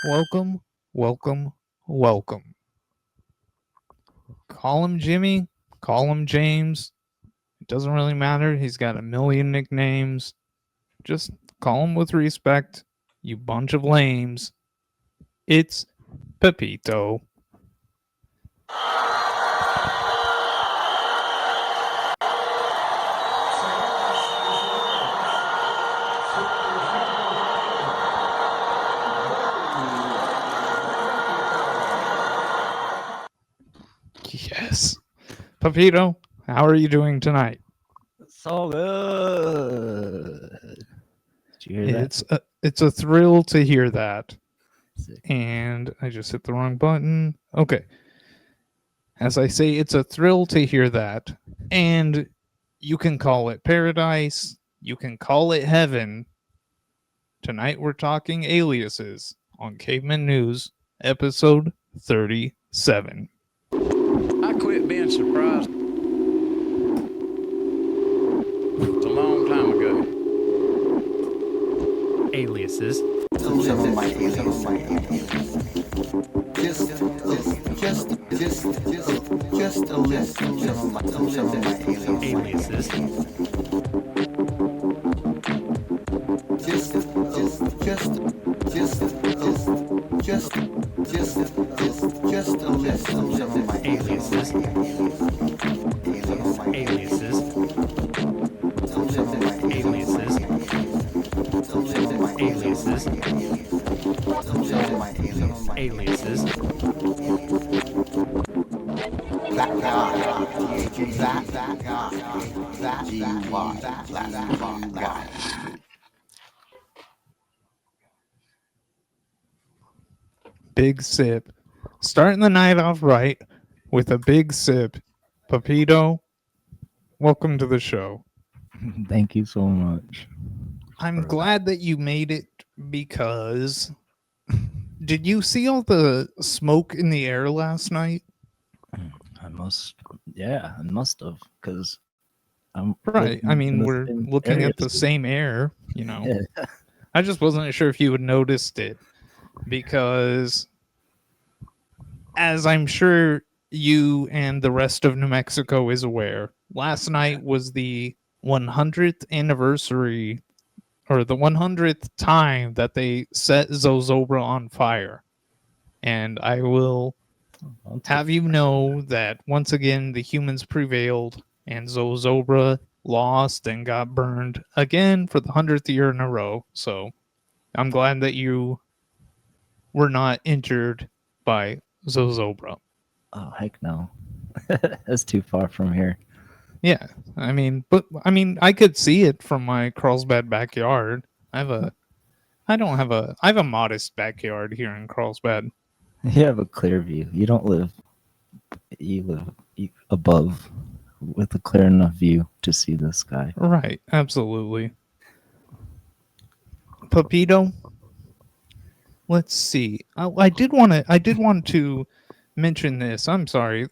Welcome, welcome, welcome. Call him Jimmy, call him James. It doesn't really matter. He's got a million nicknames. Just call him with respect, you bunch of lames. It's Pepito. Yes. Pepito, how are you doing tonight? So good. Did you hear It's a thrill to hear that. Sick. And I just hit the wrong button. Okay. As I say, it's a thrill to hear that. And you can call it paradise, you can call it heaven. Tonight we're talking aliases on Caveman News, episode 37. I quit being surprised a long time ago. Aliases. Some of my aliases. Just a list of some of my Aliases. Just a list of some of my Aliases. Aliases. Some of my Aliases. Aliases. Aliases. That guy. Big sip. Starting the night off right with a big sip. Pepito, welcome to the show. Thank you so much. I'm glad that you made it because did you see all the smoke in the air last night? I must have, because I'm Right. I mean, we're looking at the same air, you know. Yeah. I just wasn't sure if you had noticed it because, as I'm sure you and the rest of New Mexico is aware, last night was the 100th anniversary or the 100th time that they set Zozobra on fire. And I will have you know that once again the humans prevailed and Zozobra lost and got burned again for the 100th year in a row. So I'm glad that you were not injured by Zozobra. Oh heck no. That's too far from here. Yeah, I mean, I could see it from my Carlsbad backyard. I have a modest backyard here in Carlsbad. You have a clear view. You live above with a clear enough view to see the sky. Right, absolutely. Pepito, let's see. I did want to mention this. I'm sorry,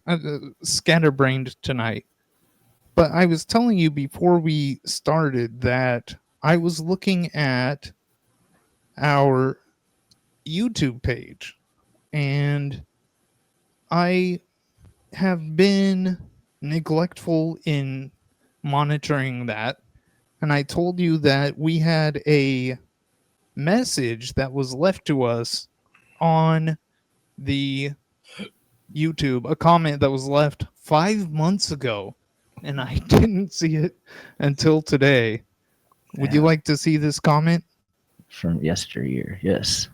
scatterbrained tonight. But I was telling you before we started that I was looking at our YouTube page and I have been neglectful in monitoring that. And I told you that we had a message that was left to us on the YouTube, a comment that was left 5 months ago. And I didn't see it until today. Would you like to see this comment? From yesteryear, yes.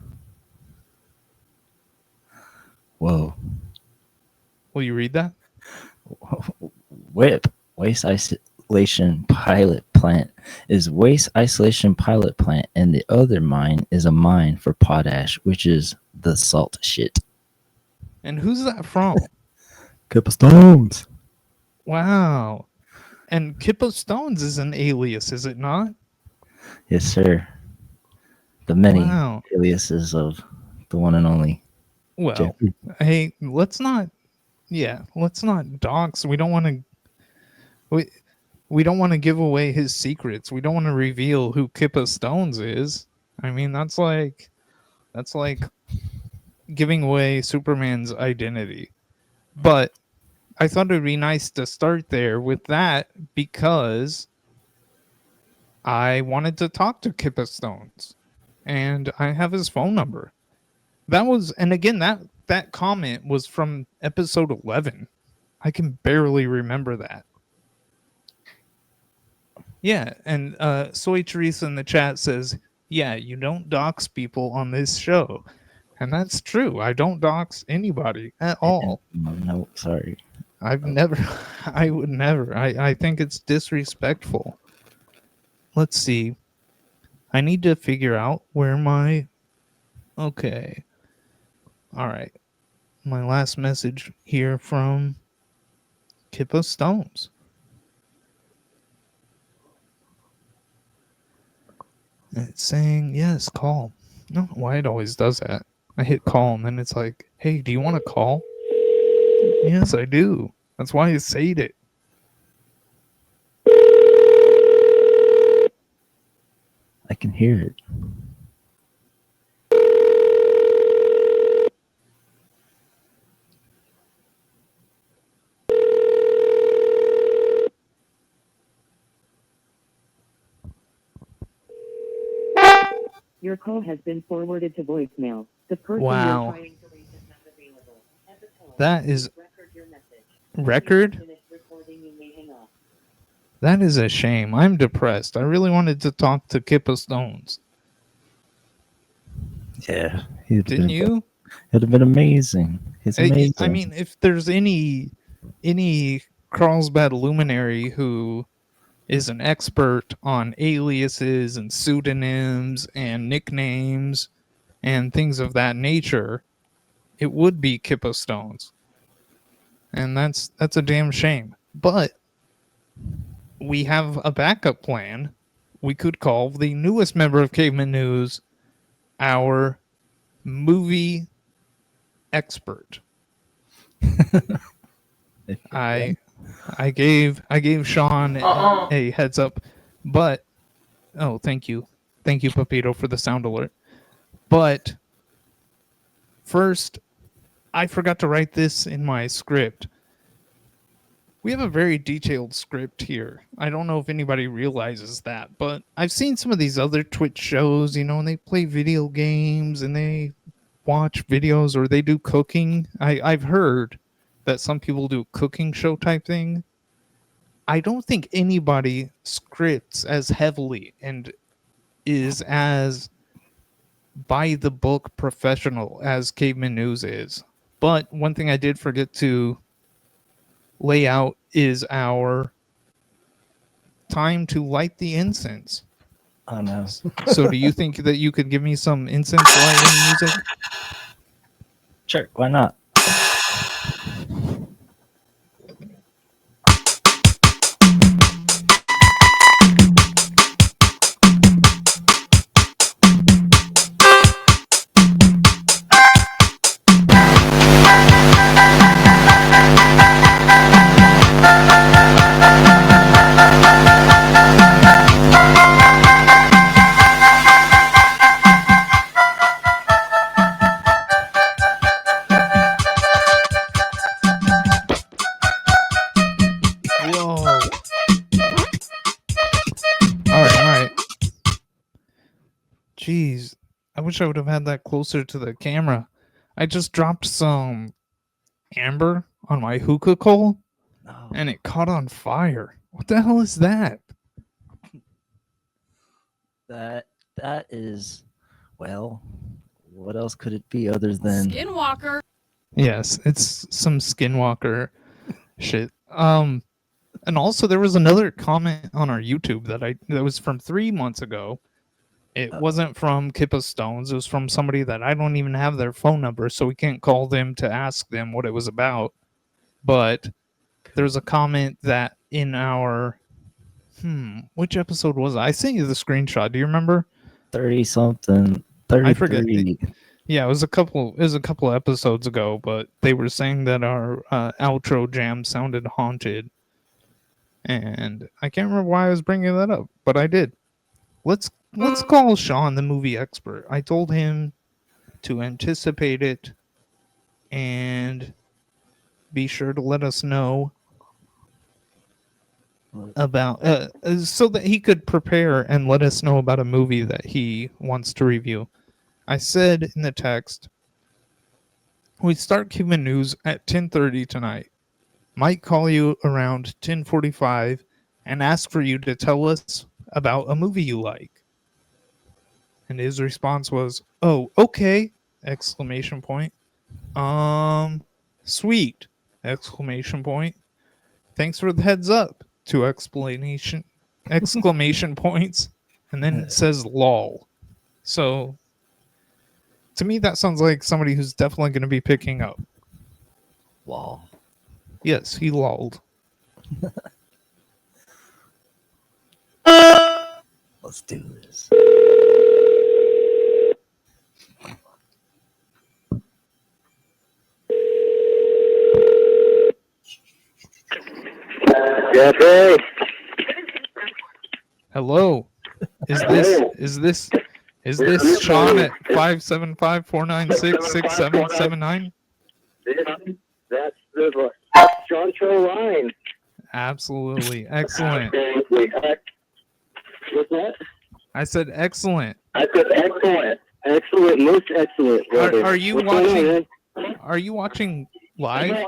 Whoa. Will you read that? Whip. Waist isolation pilot plant is waste isolation pilot plant, and the other mine is a mine for potash, which is the salt shit. And who's that from? Kippa Stones. Wow. And Kippa Stones is an alias, is it not? Yes, sir. The many Wow. aliases of the one and only Well, Jeffrey. hey, let's not dox. We don't want to we don't want to give away his secrets. We don't want to reveal who Kippa Stones is. I mean, that's like giving away Superman's identity. But I thought it'd be nice to start there with that because I wanted to talk to Kippa Stones and I have his phone number. That was, and again, that comment was from episode 11. I can barely remember that. Yeah, and Soy Teresa in the chat says, yeah, you don't dox people on this show. And that's true. I don't dox anybody at all. No, sorry. I've never, I would never. I think it's disrespectful. Let's see. I need to figure out where my, okay. All right. My last message here from Kippa Stones. It's saying, yes, call. No, why it always does that. I hit call and then it's like, hey, do you want to call? Yes, I do. That's why I said it. I can hear it. Your call has been forwarded to voicemail. The person Wow. you're trying to reach is not available. At the tone, That is record your message. record? Finish recording, you may hang up. That is a shame. I'm depressed. I really wanted to talk to Kippa Stones. Yeah. Didn't you? It'd have been amazing. It's amazing. I mean, if there's any carlsbad luminary who is an expert on aliases and pseudonyms and nicknames and things of that nature, it would be Kippa Stones. And that's a damn shame. But we have a backup plan. We could call the newest member of Caveman News our movie expert. I gave Sean a heads up, but oh, thank you, Pepito, for the sound alert. But first, I forgot to write this in my script. We have a very detailed script here. I don't know if anybody realizes that, but I've seen some of these other Twitch shows, and they play video games and they watch videos or they do cooking. I've heard that some people do a cooking show type thing. I don't think anybody scripts as heavily and is as by the book professional as Caveman News is. But one thing I did forget to lay out is our time to light the incense. Oh no. So do you think that you could give me some incense lighting music? Sure, why not? Whoa. All right. Jeez, I wish I would have had that closer to the camera. I just dropped some amber on my hookah coal No. and it caught on fire. What the hell is that? That is, well, what else could it be other than Skinwalker. Yes, it's some skinwalker shit. And also, there was another comment on our YouTube that was from 3 months ago. It wasn't from Kippa Stones. It was from somebody that I don't even have their phone number, so we can't call them to ask them what it was about. But there's a comment that in our which episode was it? I sent you the screenshot. Do you remember? 30 something, I forget. 33. Yeah, it was a couple episodes ago, but they were saying that our outro jam sounded haunted. And I can't remember why I was bringing that up, but I did. Let's call Sean the movie expert. I told him to anticipate it and be sure to let us know about so that he could prepare and let us know about a movie that he wants to review. I said in the text, we start Cuban news at 10:30 tonight. Might call you around 10:45 and ask for you to tell us about a movie you like. And his response was, "Oh, okay!" Exclamation point. Sweet! Exclamation point. Thanks for the heads up! Two exclamation points. And then it says lol. So to me that sounds like somebody who's definitely going to be picking up. Wow. Yes, he lolled. Let's do this. Jeffrey. Hello. Is this Sean at 575-496-6779? That's the Sean Troy line. Absolutely. Excellent. What's that? I said excellent. I said excellent. Excellent. Most excellent. Brother. Are you What's going watching? on, Are you watching live?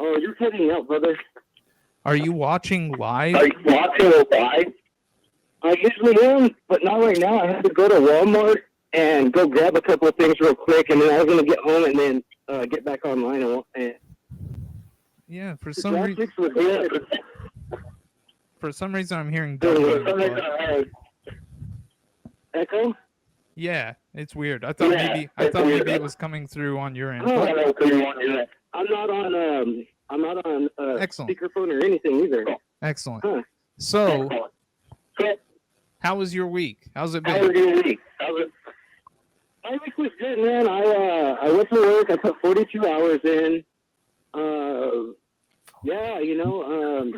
Oh, you're cutting out, brother. Are you watching live? Are you watching live? I usually am, but not right now. I had to go to Walmart and go grab a couple of things real quick, and then I was going to get home and then get back online. And Yeah, for the some reason. graphics was good. For some reason, I'm hearing dubbing. But Echo? yeah, it's weird. I thought maybe it was coming through on your end. Oh, But I'm not on excellent. speakerphone or anything either. Excellent. Huh. So, how was your week? How's it How was been? your week? My week was good, man. I went to work. I put 42 hours in.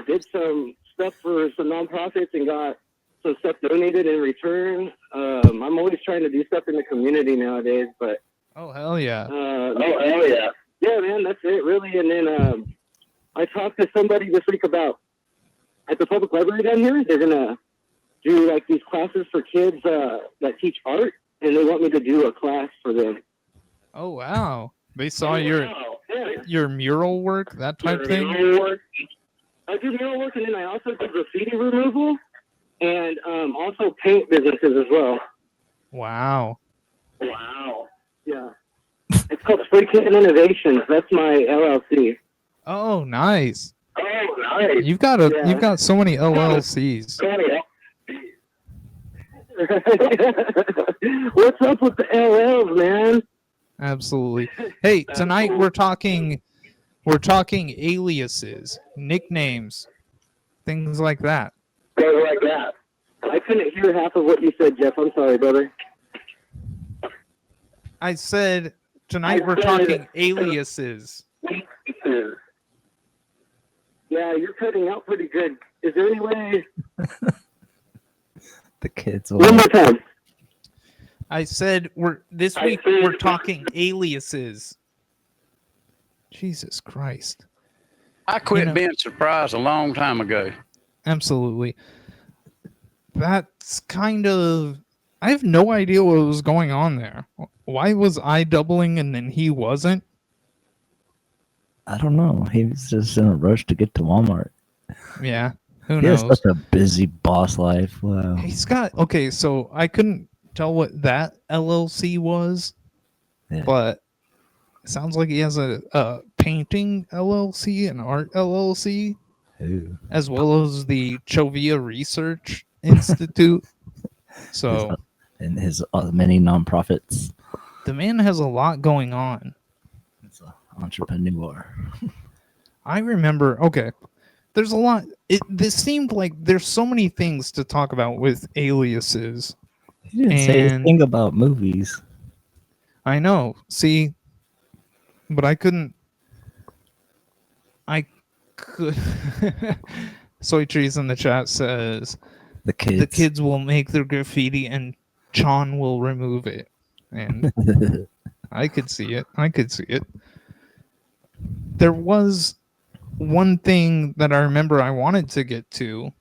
Did some stuff for some nonprofits and got some stuff donated in return. I'm always trying to do stuff in the community nowadays, but Oh, hell yeah. yeah, man, that's it, really. And then I talked to somebody this week about at the public library down here. They're gonna do like these classes for kids that teach art, and they want me to do a class for them. Oh, wow. They saw your mural work, that type thing? I do mural work, and then I also do graffiti removal, and also paint businesses as well. Wow. Yeah. It's called Freaking Innovations. That's my LLC. Oh, nice. Oh, nice. You've got so many LLCs. What's up with the LLs, man? Absolutely. Hey, tonight we're talking aliases, nicknames, things like that. Things like that. I couldn't hear half of what you said, Jeff. I'm sorry, brother. I said tonight we're talking aliases. Yeah, you're cutting out pretty good. Is there any way? The kids. One more time. I said this week we're talking aliases. Jesus Christ. I quit being surprised a long time ago. Absolutely. That's kind of... I have no idea what was going on there. Why was I doubling and then he wasn't? I don't know. He was just in a rush to get to Walmart. Yeah. Who He has knows? such a busy boss life. Wow. He's got... Okay, so I couldn't tell what that LLC was, Yeah. but sounds like he has a painting LLC, an art LLC, Ooh, as well as the Chovia Research Institute. So and his many nonprofits. the man has a lot going on. He's an entrepreneur. I remember, okay, there's a lot. This seemed like there's so many things to talk about with aliases. He didn't say And anything about movies. I know, see, but I couldn't. I could. Soy Trees in the chat says The kids. the kids will make their graffiti and Chon will remove it. And I could see it. I could see it. There was one thing that I remember I wanted to get to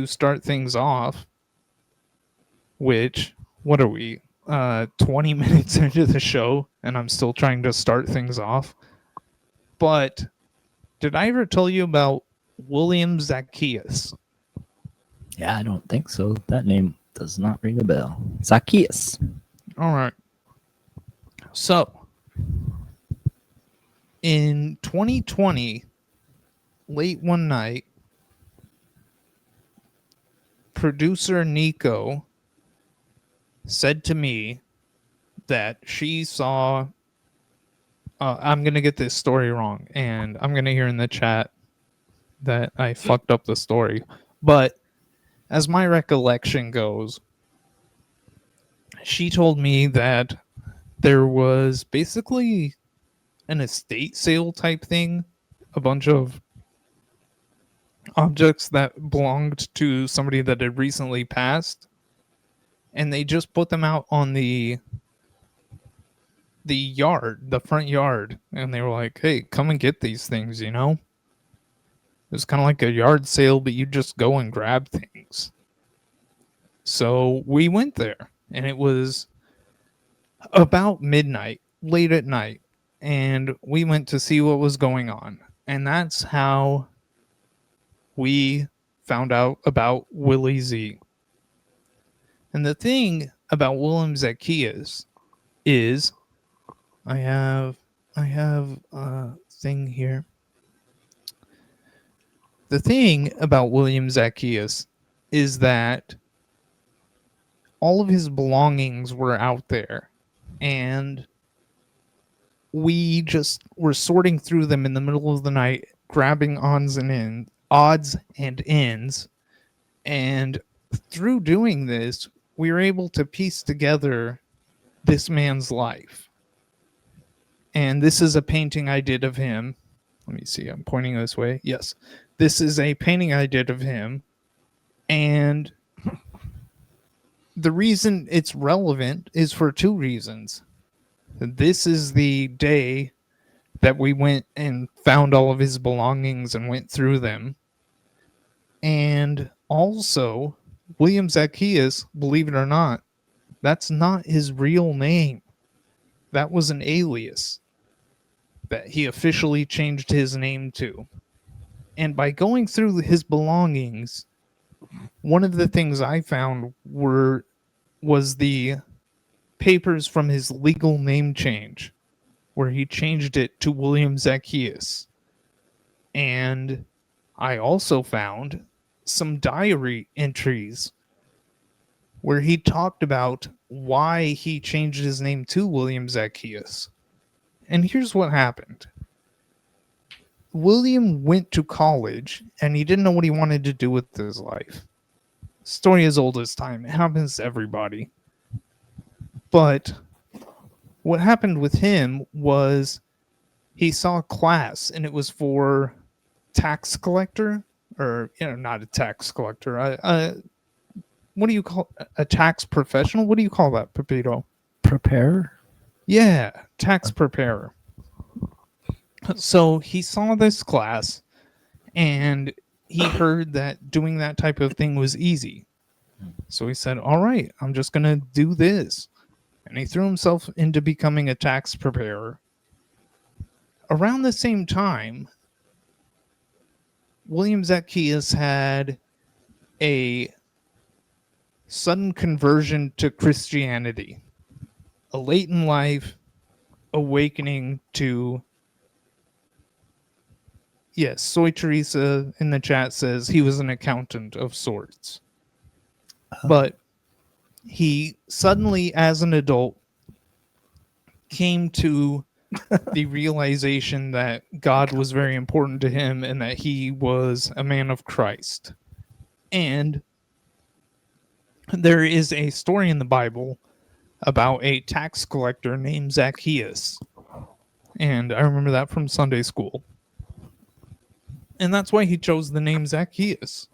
start things off, which, what are we? 20 minutes into the show, and I'm still trying to start things off. But did I ever tell you about William Zacchaeus? Yeah, I don't think so. That name does not ring a bell. Zacchaeus. All right. So, in 2020, late one night, producer Nico said to me that she saw. I'm going to get this story wrong, and I'm going to hear in the chat that I fucked up the story. But as my recollection goes, she told me that there was basically an estate sale type thing, a bunch of objects that belonged to somebody that had recently passed, and they just put them out on the yard, the front yard, and they were like, hey, come and get these things, you know? It was kind of like a yard sale, but you just go and grab things. So we went there, and it was about midnight, late at night, and we went to see what was going on. And that's how we found out about Willie Z. And the thing about William Zacchaeus is I have a thing here. The thing about William Zacchaeus is that all of his belongings were out there, and we just were sorting through them in the middle of the night, grabbing odds and ends, and through doing this, we were able to piece together this man's life. And this is a painting I did of him. Let me see, I'm pointing this way. Yes. This is a painting I did of him. And the reason it's relevant is for two reasons. This is the day that we went and found all of his belongings and went through them. And also, William Zacchaeus, believe it or not, that's not his real name. That was an alias that he officially changed his name to. And by going through his belongings, one of the things I found was the papers from his legal name change, where he changed it to William Zacchaeus. And I also found some diary entries where he talked about why he changed his name to William Zacchaeus. And here's what happened. William went to college and he didn't know what he wanted to do with his life. Story as old as time. It happens to everybody. But what happened with him was he saw a class and it was for tax collector, or not a tax collector. What do you call a tax professional? What do you call that, Pepito? Prepare? Yeah, tax preparer. So he saw this class and he heard that doing that type of thing was easy. So he said, all right, I'm just going to do this. And he threw himself into becoming a tax preparer. Around the same time, William Zacchaeus had a sudden conversion to Christianity. A late in life, awakening to. Yes, Soy Teresa in the chat says he was an accountant of sorts. But he suddenly, as an adult, came to the realization that God was very important to him and that he was a man of Christ. And there is a story in the Bible about a tax collector named Zacchaeus. And I remember that from Sunday school. And that's why he chose the name Zacchaeus,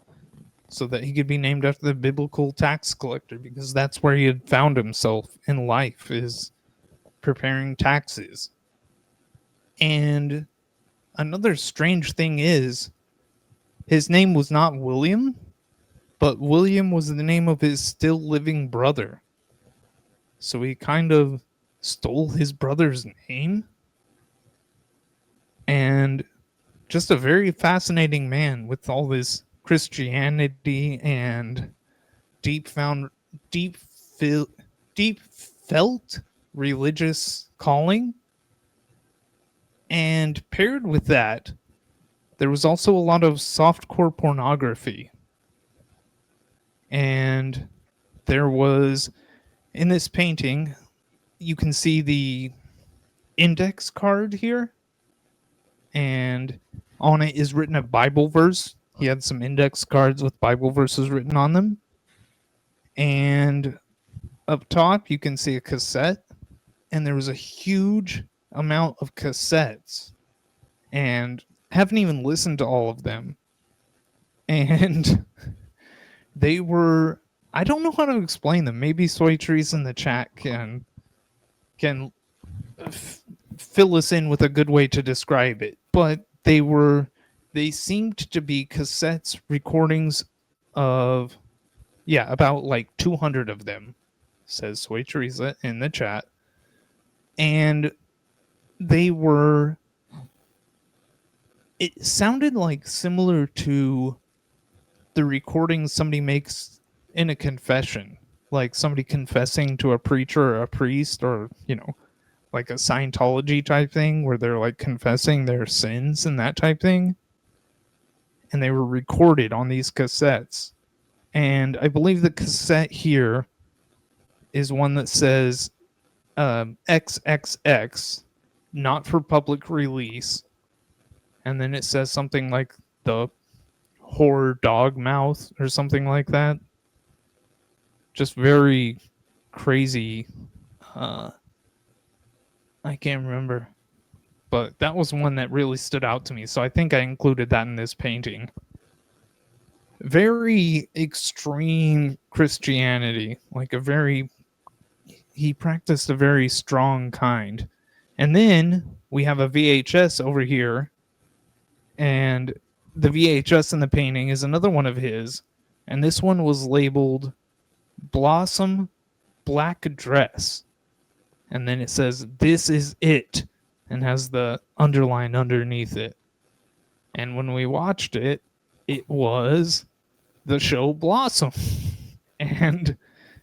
so that he could be named after the biblical tax collector, because that's where he had found himself in life, is preparing taxes. And another strange thing is, his name was not William, but William was the name of his still living brother. So he kind of stole his brother's name. And just a very fascinating man with all this Christianity and deep felt religious calling. And paired with that, there was also a lot of softcore pornography. And there was, in this painting, you can see the index card here. And on it is written a Bible verse. He had some index cards with Bible verses written on them. And up top, you can see a cassette. And there was a huge amount of cassettes. And haven't even listened to all of them. And they were, I don't know how to explain them. Maybe Soy Trees in the chat can fill us in with a good way to describe it. But they seemed to be cassettes, recordings of, about like 200 of them, says Soy Teresa in the chat. And it sounded like similar to the recordings somebody makes in a confession, like somebody confessing to a preacher or a priest, or, like a Scientology type thing where they're like confessing their sins and that type thing. And they were recorded on these cassettes. And I believe the cassette here is one that says XXX, not for public release. And then it says something like the whore dog mouth or something like that. Just very crazy. I can't remember. But that was one that really stood out to me. So I think I included that in this painting. Very extreme Christianity. He practiced a very strong kind. And then we have a VHS over here. And the VHS in the painting is another one of his. And this one was labeled Blossom Black Dress. And then it says, "This is it," and has the underline underneath it. And when we watched it, it was the show Blossom. And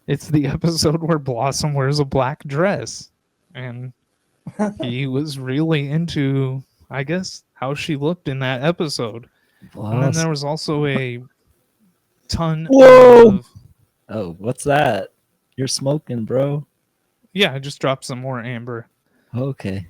it's the episode where Blossom wears a black dress. And he was really into, I guess, how she looked in that episode. And then there was also a ton of... Oh, what's that? You're smoking, bro. Yeah, I just dropped some more amber. Okay.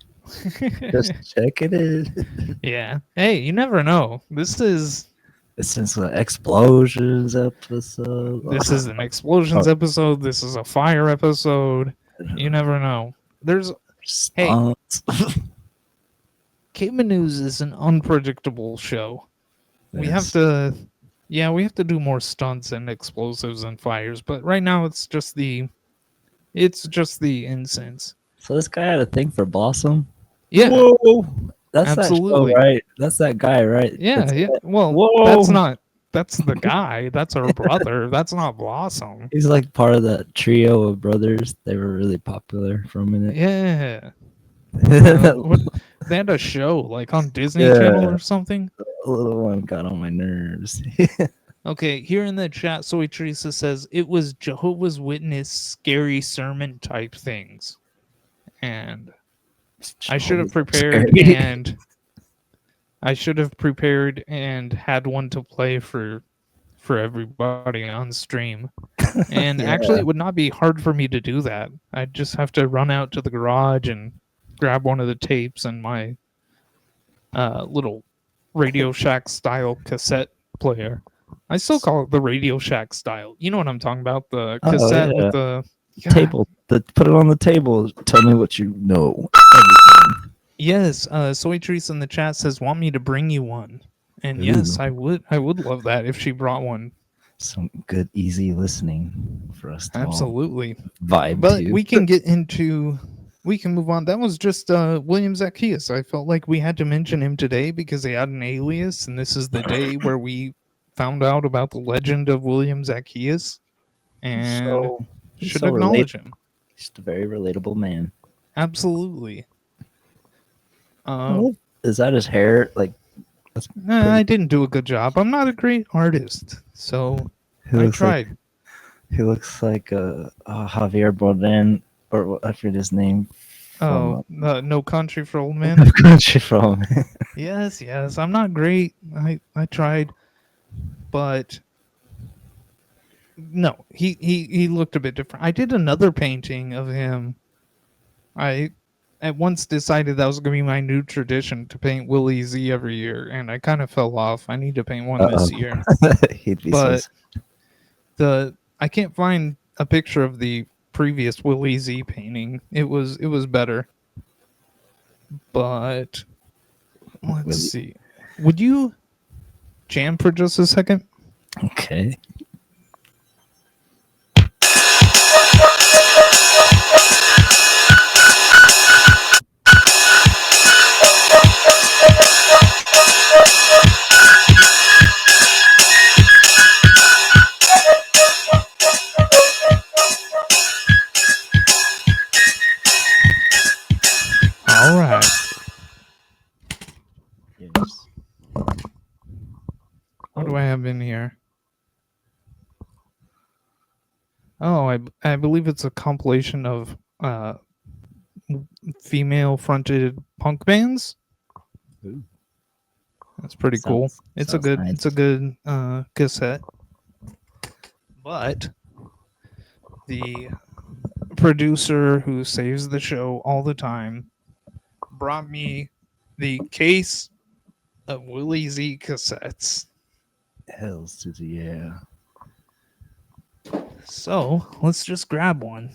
Just checking it. Yeah. Hey, you never know. This is an explosions episode. This is an explosions episode. This is a fire episode. You never know. There's Stunts. Cayman News is an unpredictable show. We have Yes. to do more stunts and explosives and fires, but right now it's just the incense. So this guy had a thing for Blossom? Yeah. Whoa. That's Absolutely. that show, right? That's that guy, right? Yeah, That's yeah. it. Well, Whoa. that's the guy. That's her brother. That's not Blossom. He's like part of that trio of brothers. They were really popular for a minute. Yeah. They had a show like on Disney Yeah. Channel or something. The little one got on my nerves. Okay, here in the chat, Soy Teresa says it was Jehovah's Witness scary sermon type things. And I should have Oh, prepared scary. and had one to play for everybody on stream. And actually, Yeah. it would not be hard for me to do that. I'd just have to run out to the garage and grab one of the tapes and my little Radio Shack style cassette player. I still call it the Radio Shack style. You know what I'm talking about? The Oh cassette with yeah. the Table. Put it on the table. Tell me what you know. Everything. Yes, Soy Trees in the chat says want me to bring you one. And yes, Ooh. I would love that if she brought one. Some good, easy listening for us to all Absolutely. vibe But to. we can move on. That was just William Zacchaeus. I felt like we had to mention him today because he had an alias, and this is the day where we found out about the legend of William Zacchaeus and He's should so acknowledge him. He's a very relatable man. Absolutely. Oh, is that his hair? Like, that's Nah, I didn't do a good job. I'm not a great artist, so he I looks like tried. Javier Bardem, or I forget his name. Oh, No Country for Old Men. Country from. Yes. I'm not great. I tried, but no, he looked a bit different. I did another painting of him. I at once decided that was going to be my new tradition to paint Willie Z every year, and I kind of fell off. I need to paint one this year, He'd be but so. I can't find a picture of the previous Willie Z painting. It was better, but let's see. Would you jam for just a second? Okay. All right. Yes. What do I have in here? Oh, I believe it's a compilation of female fronted punk bands. Ooh. That's pretty cool. It's a sounds nice. it's a good cassette. But the producer who saves the show all the time brought me the case of Willie Z cassettes. Hells to the yeah. So let's just grab one.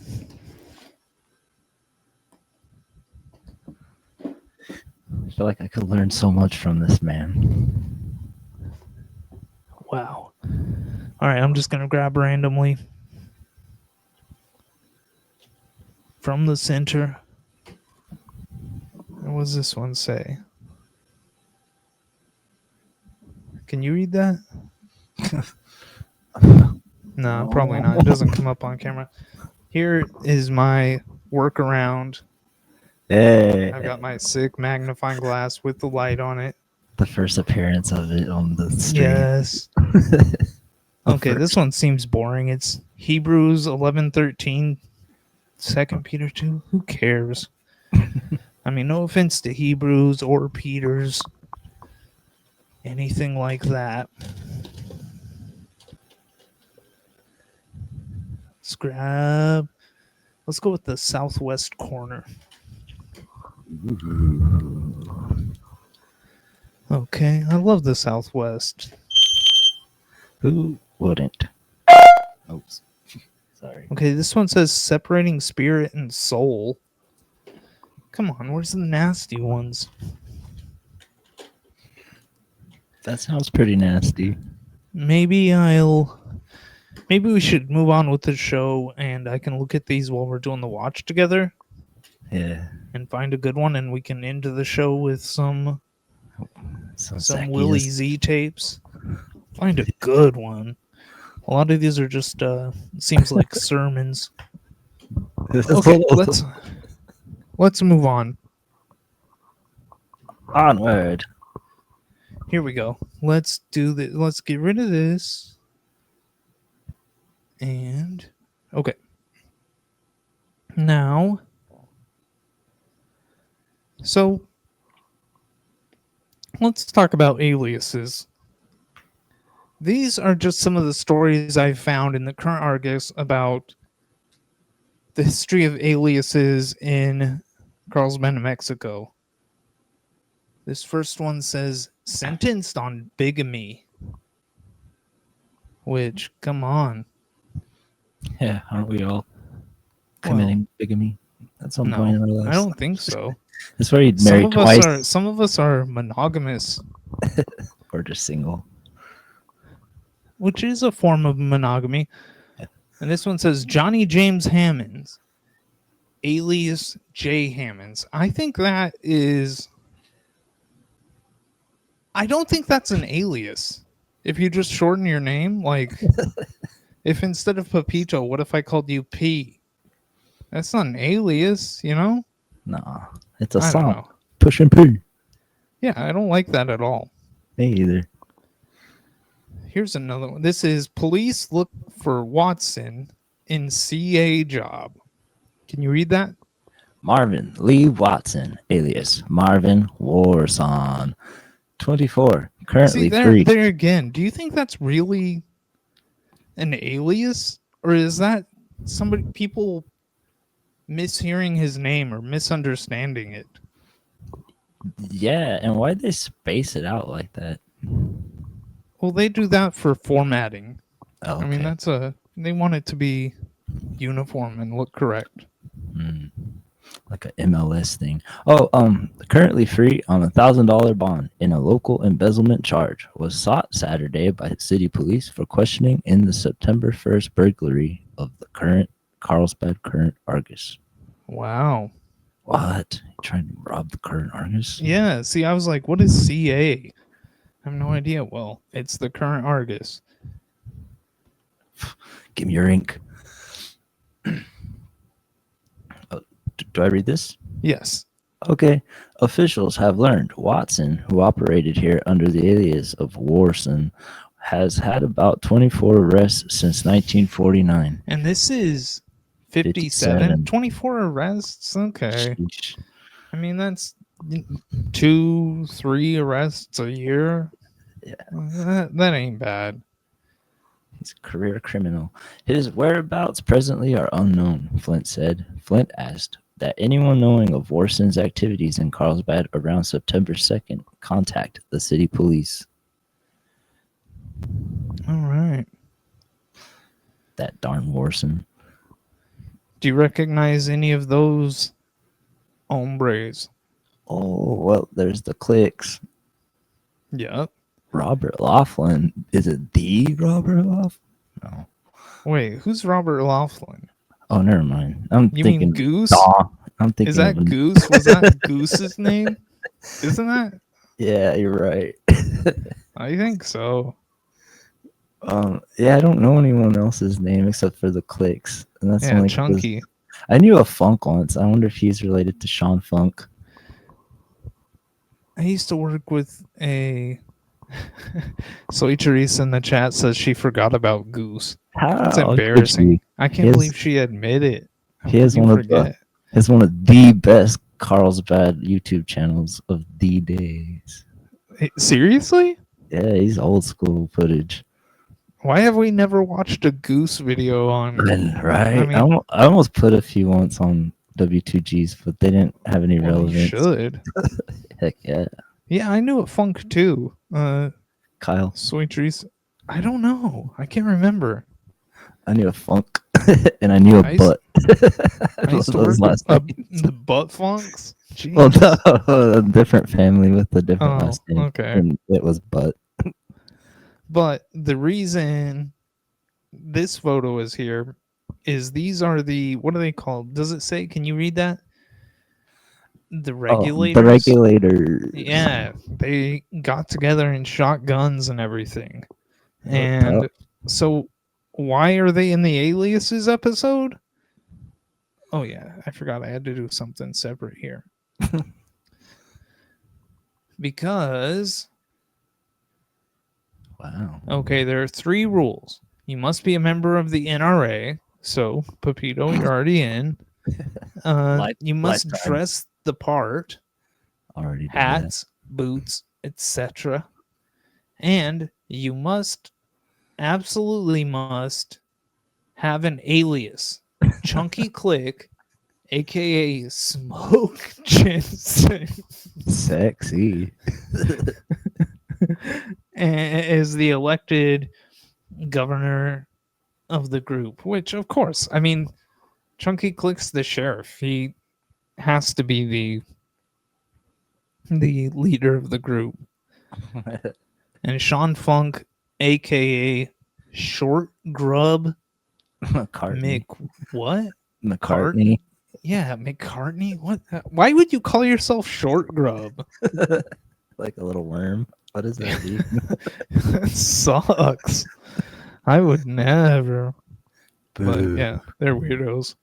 I feel like I could learn so much from this man. Wow. All right, I'm just going to grab randomly from the center. What does this one say? Can you read that? No, probably not. It doesn't come up on camera. Here is my workaround. Hey, I've got my sick magnifying glass with the light on it. the first appearance of it on the stream. Yes. Okay, this one seems boring. It's Hebrews 11:13, 2 Peter 2. Who cares? I mean, no offense to Hebrews or Peters, anything like that. Let's go with the southwest corner. Okay, I love the southwest. Who wouldn't? Oops. Sorry. Okay, this one says separating spirit and soul. Come on, where's the nasty ones? That sounds pretty nasty. Maybe we should move on with the show and I can look at these while we're doing the watch together Yeah. and find a good one, and we can end the show with some Zacchaeus. Willie Z tapes. Find a good one. A lot of these are just seems like sermons. Okay, let's move on. Onward. Here we go. Let's do this. Let's get rid of this. And okay. Now So let's talk about aliases. These are just some of the stories I've found in the current Argus about the history of aliases in Carlsbad, Mexico. This first one says sentenced on bigamy. Which, come on. Yeah, aren't we all Well, committing bigamy at some point in our no, lives? I don't think so. That's why you'd marry twice Some of us are monogamous, or just single. which is a form of monogamy. Yeah. And this one says Johnny James Hammonds, alias J Hammonds. I think that is. I don't think that's an alias. If you just shorten your name, like if instead of Pepito, what if I called you P? That's not an alias, you know? Nah, it's a I don't song. know. Push and pee. Yeah, I don't like that at all. Me either. Here's another one. This is police look for Watson in CA job. Can you read that? Marvin Lee Watson, alias Marvin Warson, 24, currently See, free. there again. Do you think that's really an alias, or is that people mishearing his name or misunderstanding it? Yeah, and why'd they space it out like that? Well, they do that for formatting. Oh, okay. I mean, they want it to be uniform and look correct. Like a MLS thing. Oh, currently free on $1,000 bond in a local embezzlement charge was sought Saturday by city police for questioning in the September 1st burglary of the current Carlsbad Current Argus. Wow. What? You trying to rob the Current Argus? Yeah. See, I was like, what is CA? I have no idea. Well, it's the current Argus. Give me your ink. Do I read this? Yes. Okay. Officials have learned Watson, who operated here under the alias of Warson, has had about 24 arrests since 1949. And this is 57. 24 arrests? Okay. Sheesh. I mean, that's 2-3 arrests a year. Yeah. That ain't bad. He's a career criminal. His whereabouts presently are unknown, Flint said. Flint asked that anyone knowing of Warson's activities in Carlsbad around September 2nd contact the city police. All right. That darn Warson. Do you recognize any of those hombres? Oh, well, there's the clicks. Yep. Robert Laughlin. Is it the Robert Laughlin? No. Wait, who's Robert Laughlin? Oh, never mind. I'm You thinking mean Goose? I'm thinking Is that of Goose? Was that Goose's name? Isn't that? Yeah, you're right. I think so. Yeah, I don't know anyone else's name except for the clicks. And that's Yeah, only 'cause Chunky. I knew a Funk once. I wonder if he's related to Sean Funk. I used to work with a. Soy Teresa in the chat says she forgot about Goose. How That's could embarrassing. you? I can't His- believe she admitted it. How he has could you one of the- He's one of the best Carlsbad YouTube channels of the days. Seriously? Yeah, he's old school footage. Why have we never watched a Goose video on? Right? I mean- I almost put a few once on W2Gs, but they didn't have any Well, you relevance. should. Heck yeah. Yeah, I knew a Funk too. Kyle, Soy Teresa. I don't know. I can't remember. I knew a Funk and I knew a I used- butt. I used to Those work last with names. the Butt Funks. Jeez. Well, no, a different family with a different Oh, last name. okay. And it was butt. But the reason this photo is here is these are the, what are they called? Does it say? Can you read that? The regulators. The regulators. Yeah, they got together and shot guns and everything. Yep. And so why are they in the aliases episode? Oh yeah, I forgot I had to do something separate here. Because Wow. okay, there are 3 rules. You must be a member of the NRA. So, Pepito, you're already in. You must lifetime. dress the part. Already did that. hats, boots, etc. And you must, absolutely must, have an alias. Chunky Click, aka Smoke Jensen, Sexy. is the elected governor of the group. Which, of course, I mean, Chunky Click's the sheriff. He has to be the leader of the group. And Sean Funk, aka Short Grub McCartney. what? McCartney. Yeah, McCartney. What? Why would you call yourself Short Grub? Like a little worm. What does that mean? That sucks. I would never. But Boo. yeah, they're weirdos.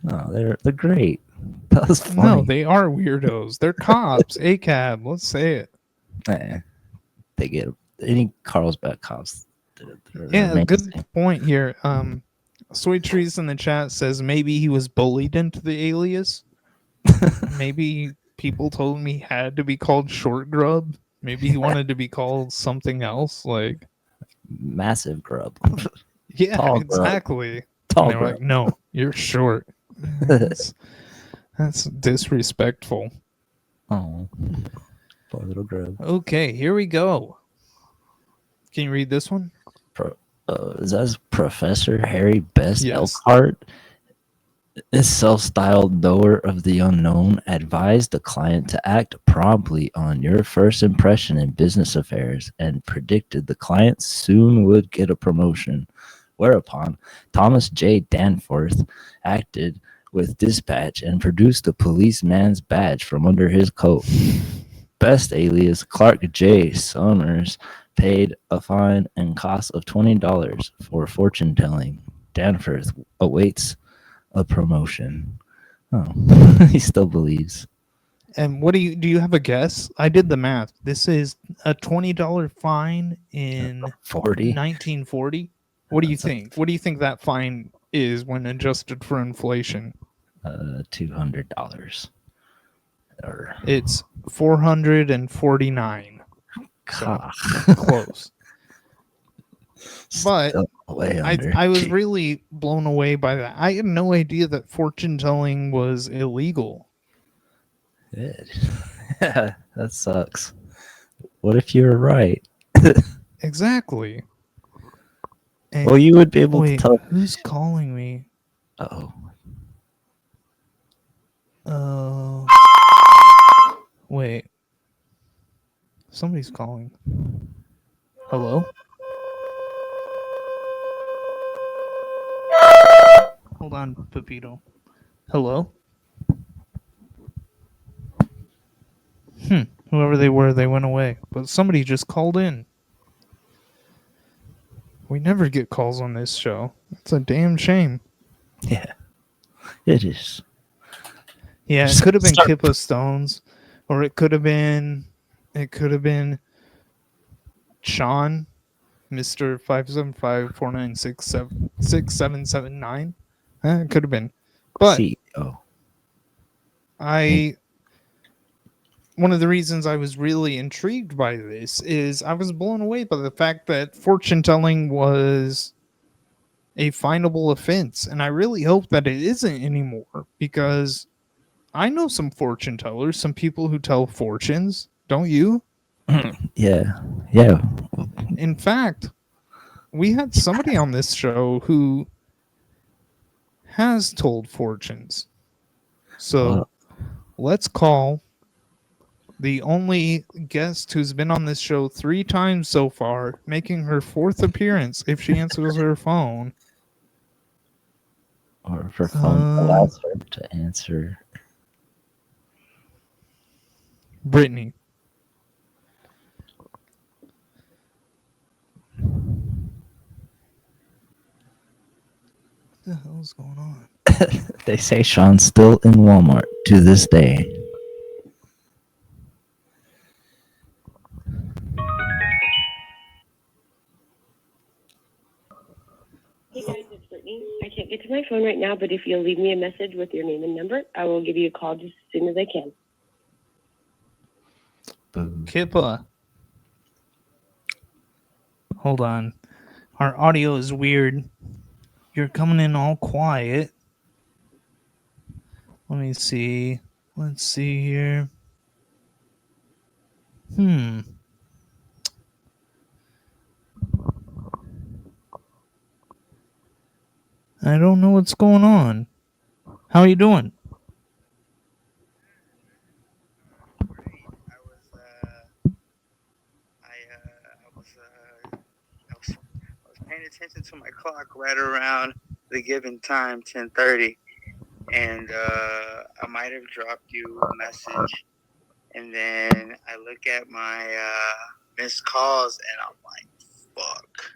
No, they're great. That was funny. No, they are weirdos. They're cops. ACAB. Let's say it. They get any Carlsbad cops. They're Yeah, amazing. good point here. Sweet Trees in the chat says maybe he was bullied into the alias. Maybe people told him he had to be called Short Grub. Maybe he wanted to be called something else. Like, Massive grub. yeah, Tall grub. exactly. Tall And they were grub. like, no, you're short. That's disrespectful. Oh, poor little grub. Okay, here we go. Can you read this one? Is that Professor Harry Best Yes. Elkhart? This self-styled knower of the unknown advised the client to act promptly on your first impression in business affairs and predicted the client soon would get a promotion. Whereupon Thomas J. Danforth acted with dispatch and produced the policeman's badge from under his coat. Best alias Clark J. Summers paid a fine and cost of $20 for fortune telling. Danforth awaits a promotion. Oh, he still believes. And what do you have a guess? I did the math. This is a $20 fine in 40. 1940. What do you think? What do you think that fine is when adjusted for inflation? $200. Or It's 449. So, God. close. But Still way I under. was really blown away by that. I had no idea that fortune telling was illegal. Good. Yeah, that sucks. What if you were right? Exactly. And Well, you would be able wait, to tell. who's calling me? Oh, Wait. Somebody's calling. Hello? Hold on, Pepito. Hello? Whoever they were, they went away. But somebody just called in. We never get calls on this show. It's a damn shame. yeah, it is. Yeah, it Just could have been start- Kippa Stones, or it could have been Sean, Mr. 575-496-6779. It could have been. But CEO. one of the reasons I was really intrigued by this is I was blown away by the fact that fortune telling was a finable offense. And I really hope that it isn't anymore, because I know some fortune tellers, some people who tell fortunes. Don't you? Yeah. In fact, we had somebody on this show who has told fortunes. So let's call the only guest who's been on this show 3 times so far, making her 4th appearance if she answers her phone. Or if her phone allows her to answer. Brittany. What the hell is going on? They say Sean's still in Walmart to this day. Hey guys, it's Brittany. I can't get to my phone right now, but if you'll leave me a message with your name and number, I will give you a call just as soon as I can. Kippa. Hold on. Our audio is weird. You're coming in all quiet. Let me see. Let's see here. I don't know what's going on. How are you doing? I was paying attention to my clock right around the given time, 10:30, and I might have dropped you a message, and then I look at my missed calls, and I'm like, fuck.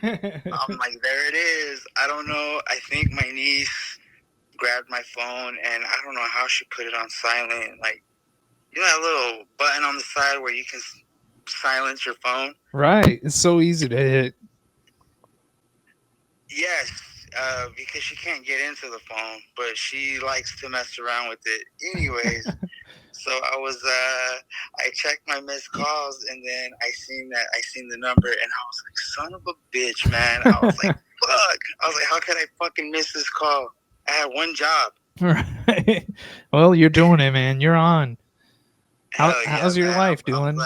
I'm like, there it is. I don't know. I think my niece grabbed my phone, and I don't know how she put it on silent. Like, you know that little button on the side where you can silence your phone? Right. It's so easy to hit. Yes, because she can't get into the phone, but she likes to mess around with it. Anyways, so I checked my missed calls, and then I seen the number, and I was like, son of a bitch, man. I was like, fuck. I was like, how could I fucking miss this call? I had one job. Right. Well, you're doing it, man. You're on. Hell yeah, How's your man. life I'm doing?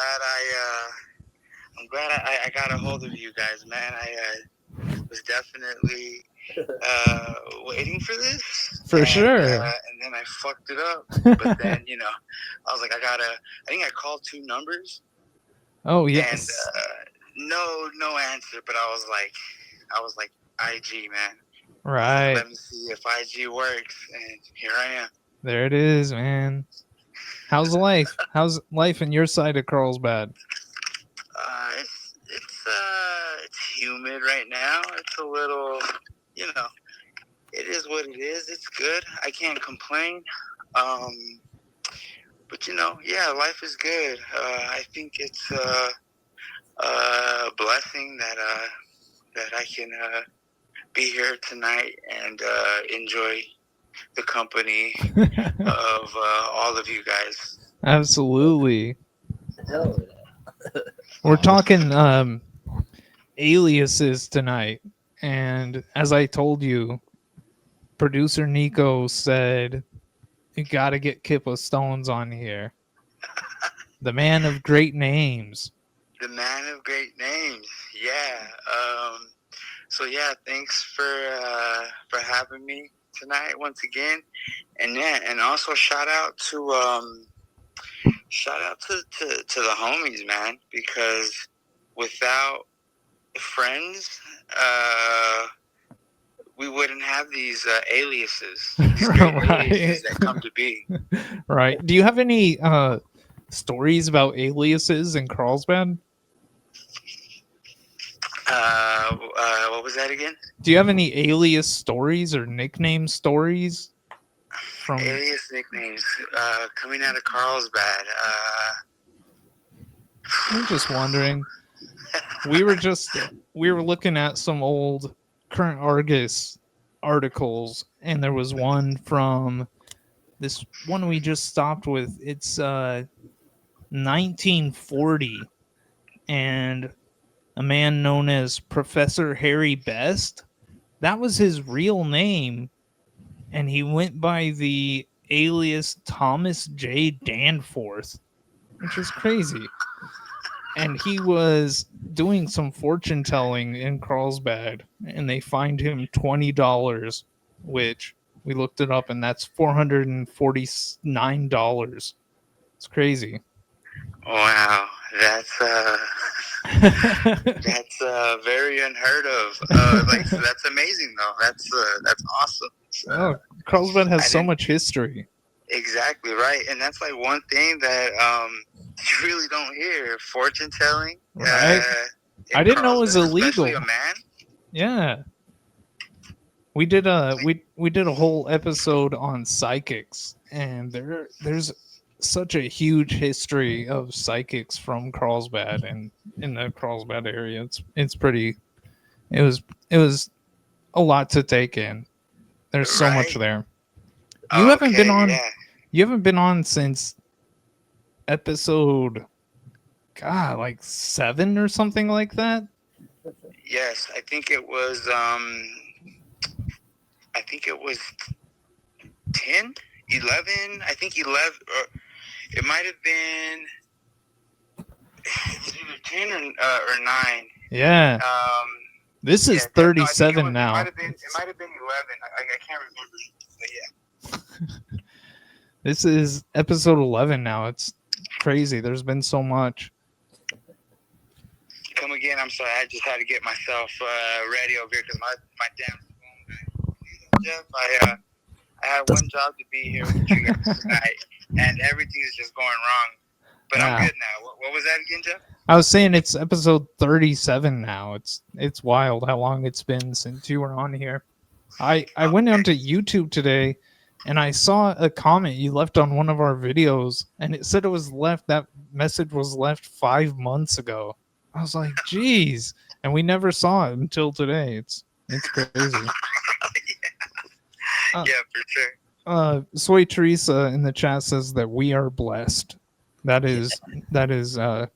glad I got a hold of you guys, man. I was definitely waiting for this. For sure. And then I fucked it up. But then, I was like, I think I called 2 numbers. Oh, yes. And no answer. But I was like, IG, man. Right. Let me see if IG works. And here I am. There it is, man. How's life? How's life in your side of Carlsbad? It's humid right now. It's a little, it is what it is. It's good. I can't complain. But yeah, life is good. I think it's a blessing that I can be here tonight and enjoy the company of all of you guys. Absolutely. We're talking aliases tonight, and as I told you, producer Nico said you got to get Kippa Stones on here. The man of great names. The man of great names. Yeah. So yeah, thanks for having me tonight once again, and yeah, and also shout out to the homies, man, because without friends, we wouldn't have these aliases, these great aliases that come to be. Right. Do you have any stories about aliases in Carlsbad? What was that again? Do you have any alias stories or nickname stories? Alias nicknames coming out of Carlsbad. I'm just wondering. We were looking at some old Current Argus articles, and there was one from this one we just stopped with. It's 1940, and a man known as Professor Harry Best, that was his real name, and he went by the alias Thomas J. Danforth, which is crazy. And he was doing some fortune telling in Carlsbad, and they fined him $20, which we looked it up, and that's $449. It's crazy. Wow, that's very unheard of. That's amazing though. That's awesome. Carlsbad has so much history. Exactly right, and that's like one thing that you really don't hear: fortune telling. Right. I didn't know it was illegal. Especially a man. Yeah. We did a whole episode on psychics, and there's such a huge history of psychics from Carlsbad and in the Carlsbad area. It was a lot to take in. There's so much there. You haven't been on since episode God, like 7 or something like that. Yes, I think it was 10, 11. I think 11, or it might have been it was either 10 or 9. Yeah. This is 37 It now. might have been 11. I can't remember, but yeah. This is episode 11 now. It's crazy. There's been so much. Come again. I'm sorry. I just had to get myself ready over here because my damn phone died. Jeff, I had one job to be here with you guys tonight, and everything is just going wrong. But I'm good now. What was that again, Jeff? I was saying it's episode 37 now. It's wild how long it's been since you were on here. I went onto YouTube today and I saw a comment you left on one of our videos and it said that message was left 5 months ago. I was like, geez. And we never saw it until today. It's crazy. Yeah, for sure. Soy Teresa in the chat says that we are blessed. That is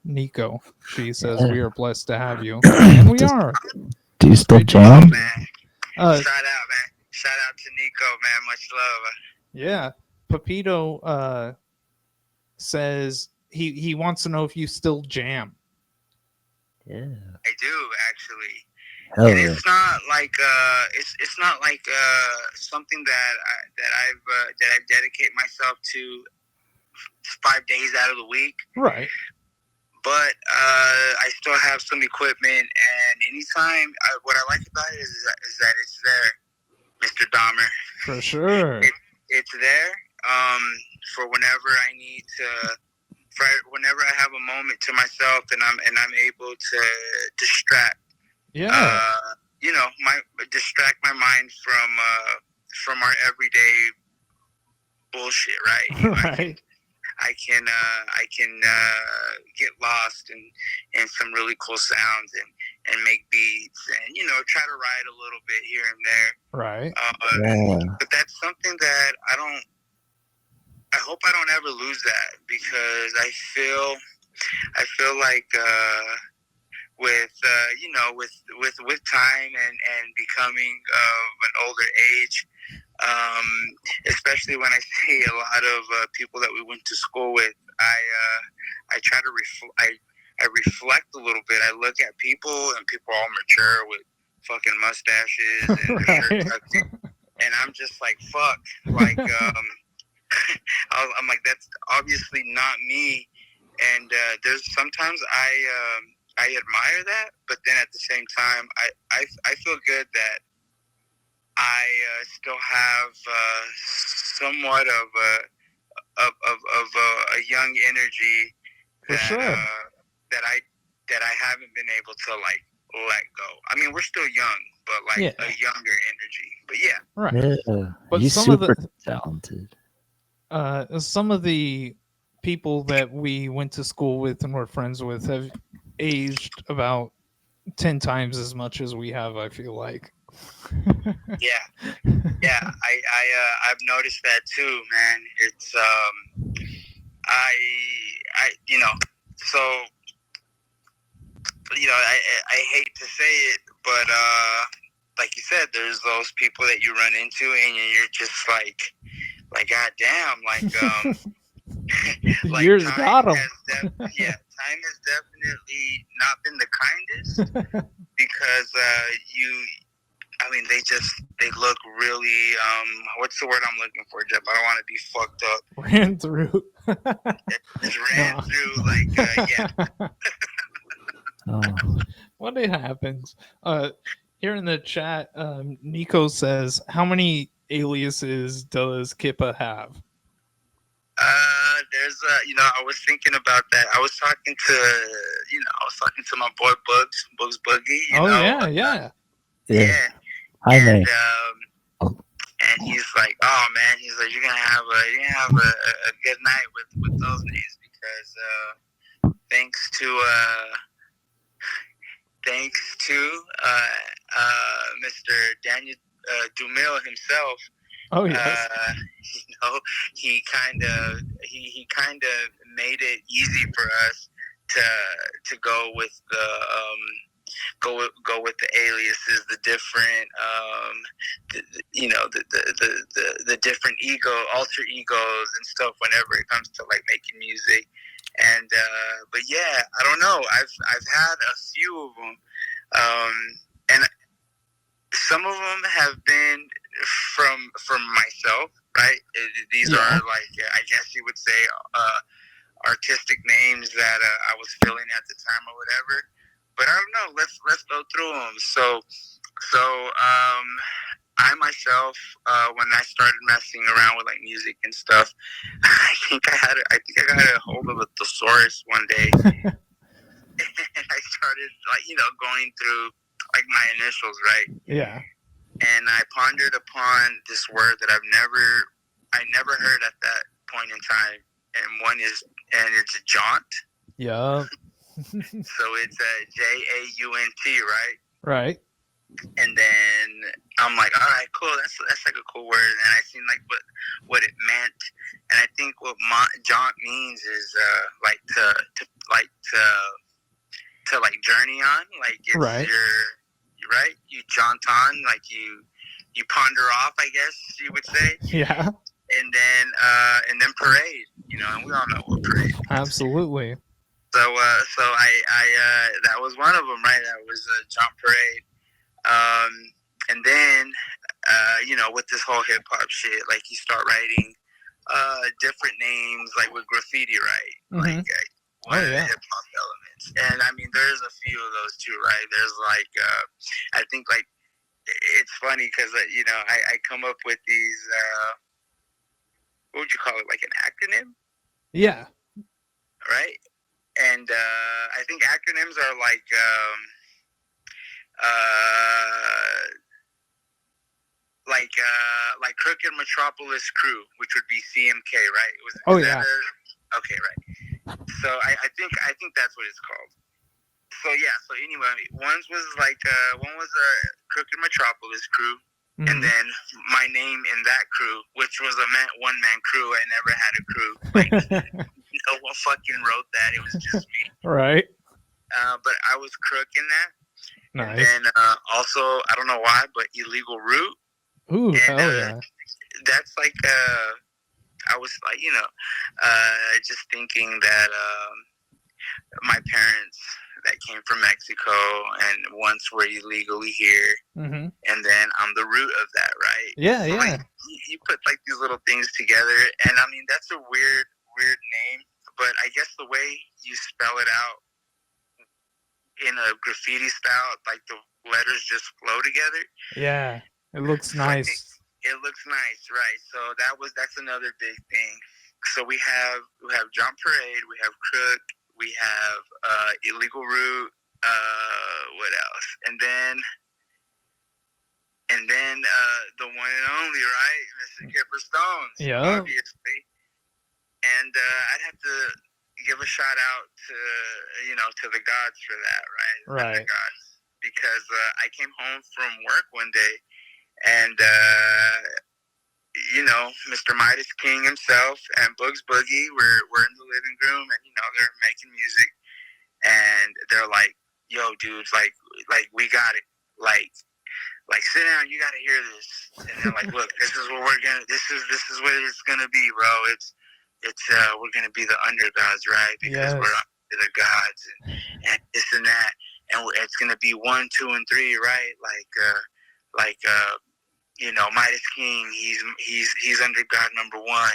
Nico. She says we are blessed to have you. And we are. Do you still jam? Man. Shout out, man. Shout out to Nico, man. Much love. Yeah. Pepito says he wants to know if you still jam. Yeah. I do, actually. Hell And yeah. it's not like it's not like something that I dedicate myself to 5 days out of the week. Right. But I still have some equipment, and anytime, what I like about it is that it's there, Mr. Dahmer. For sure. It's there for whenever I need to, for whenever I have a moment to myself, and I'm able to distract. Yeah. Distract my mind from our everyday bullshit, right? Right. I can get lost in some really cool sounds and make beats and try to write a little bit here and there. Right. But that's something that I hope I don't ever lose that, because I feel like with time and becoming of an older age, especially when I see a lot of people that we went to school with, I try to I reflect a little bit. I look at people, and people all mature with fucking mustaches and their shirt tucked in, and I'm just like, fuck, like I'm like, that's obviously not me. And there's sometimes I admire that, but then at the same time, I feel good that I still have somewhat of a young energy For sure. that I haven't been able to like let go. I mean, we're still young, but like a younger energy. But yeah, right. Yeah. But You're some super of the talented. some of the people that we went to school with and were friends with have aged about 10 times as much as we have, I feel like. yeah. I've noticed that too, man. It's I hate to say it, but like you said, there's those people that you run into and you're just like goddamn, The like years time got 'em. Time has definitely not been the kindest because they look really what's the word I'm looking for, Jeff? I don't want to be fucked up. Ran through. Just ran through Oh. What happens? Here in the chat, Nico says, "How many aliases does Kippa have?" There's I was thinking about that. I was talking to my boy Bugs Boogie. Yeah. Hi, man. And he's like, oh man, he's like, you're gonna have a good night with those names, because thanks to Mr. Daniel Dumil himself. Oh yes. He kind of made it easy for us to go with the go with the aliases, the different the different alter egos and stuff whenever it comes to like making music. And but yeah, I don't know. I've had a few of them, and some of them have been from myself, right? These are like I guess you would say artistic names that I was feeling at the time or whatever. But I don't know. Let's go through them. So I myself, when I started messing around with like music and stuff, I think I got a hold of a thesaurus one day, and I started like going through like my initials, right? Yeah. And I pondered upon this word that I never heard at that point in time, and it's jaunt. Yeah. So it's JAUNT, right? Right. And then I'm like, all right, cool. That's like a cool word. And I seen like what it meant, and I think what jaunt means is like to like journey on, like it's right. Right. You jaunt on, like you ponder off, I guess you would say. Yeah. And then parade, and we all know what parade means. Absolutely. So I that was one of them, right? That was a jump parade. And then, with this whole hip hop shit, like you start writing different names, like with graffiti, right? Mm-hmm. Like one of the hip hop elements. And I mean, there's a few of those too, right? There's like, I think like, it's funny because, I come up with these, what would you call it? Like an acronym? Yeah. Right? And I think acronyms are like Crooked Metropolis Crew, which would be CMK, right? Okay, right. So I think that's what it's called. So yeah. So anyway, one was Crooked Metropolis Crew, mm-hmm. and then my name in that crew, which was a one man crew. I never had a crew. Like, no one fucking wrote that. It was just me. Right. But I was Crook in that. Nice. And then also, I don't know why, but Illegal Root. Ooh, and, hell yeah. That's like, I was like, just thinking that my parents that came from Mexico and once were illegally here, mm-hmm. and then I'm the root of that, right? Yeah, so, yeah. Like, you put like these little things together, and I mean that's a weird name, but I guess the way you spell it out in a graffiti style, like the letters just flow together. Yeah, it looks nice. It looks nice, right? So that's another big thing. So we have Jump Parade, we have Crook, we have Illegal Root, what else? And then the one and only, right? Mr. Kipper Stones, obviously. And I'd have to give a shout out to the gods for that, right? Right. The gods, because I came home from work one day, and Mr. Midas King himself and Bugs Boogie were in the living room, and they're making music, and they're like, "Yo, dudes, like we got it, like sit down, you got to hear this." And they're like, "Look, this is what this is what it's gonna be, bro. It's we're gonna be the undergods, right? Because we're under the gods and this and that, and it's gonna be 1, 2, and 3, right? Midas King, he's under God number 1,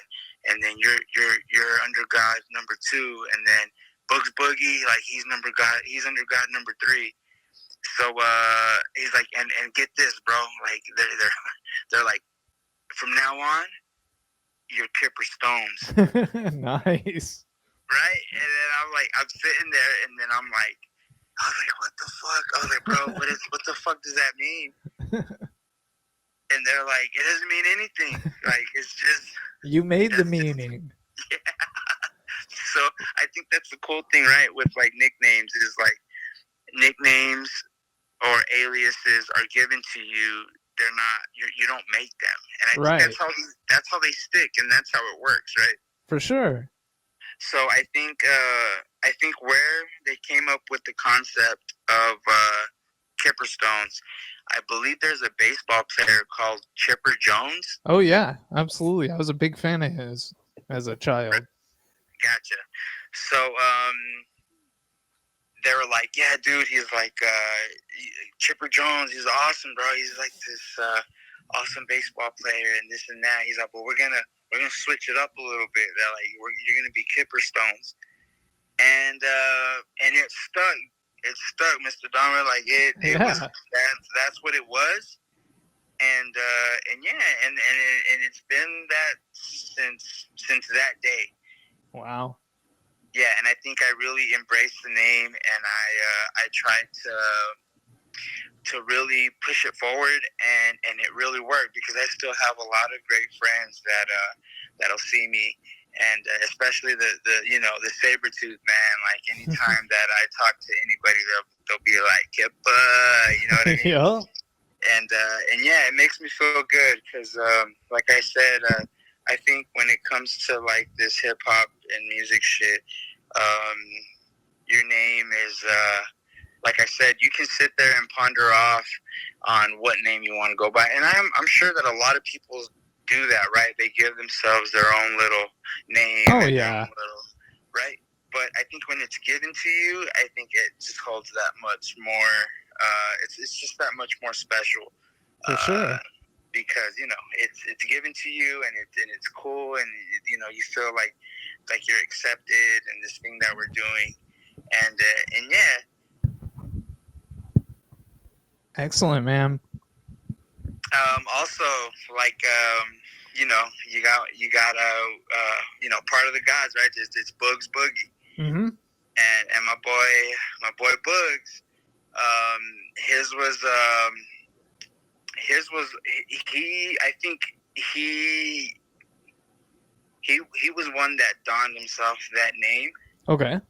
and then you're under God number 2, and then Bugs Boogie, like he's under God number 3." So he's like, and get this, bro, like they're like, from now on, you're Kipper Stones. Nice. Right? And then I'm sitting there, and then I was like, what the fuck? I was like, bro, what the fuck does that mean? And they're like, it doesn't mean anything. Like, it's just... You made the meaning. Yeah. So I think that's the cool thing, right, with, like, nicknames is, like, nicknames or aliases are given to you. They're not... You don't make them. And I think that's how they stick, and that's how it works, right? For sure. So I think where they came up with the concept of Kipper Stones, I believe there's a baseball player called Chipper Jones. Oh yeah, absolutely. I was a big fan of his as a child. Gotcha. So they were like, yeah, dude, he's like Chipper Jones. He's awesome, bro. He's like this awesome baseball player and this and that. He's like, but we're gonna switch it up a little bit. They're like, you're gonna be Kipper Stones, and it stuck. It stuck, Mr. Dahmer. Like it Yeah. was. That's what it was. And yeah, and it's been that since that day. Wow. Yeah, and I think I really embraced the name, and I tried to really push it forward, and it really worked because I still have a lot of great friends that'll see me, and especially the saber-tooth man. Like anytime that I talk to anybody, they'll be like Kippa, you know what I mean? Yeah. And yeah, it makes me feel good because, like I said, I think when it comes to like this hip hop and music shit, your name is, like I said, you can sit there and ponder off on what name you want to go by, and I'm sure that a lot of people do that, right? They give themselves their own little name. Oh, and yeah. their own little, right? But I think when it's given to you, I think it just holds that much more. It's just that much more special. For sure. Because it's given to you, and it's cool, and you feel like you're accepted in this thing that we're doing, and yeah. Excellent, man. Also, like you got part of the gods, right? It's Bugs Boogie, Mm-hmm. and my boy Bugs, his was I think he was one that donned himself that name. Okay.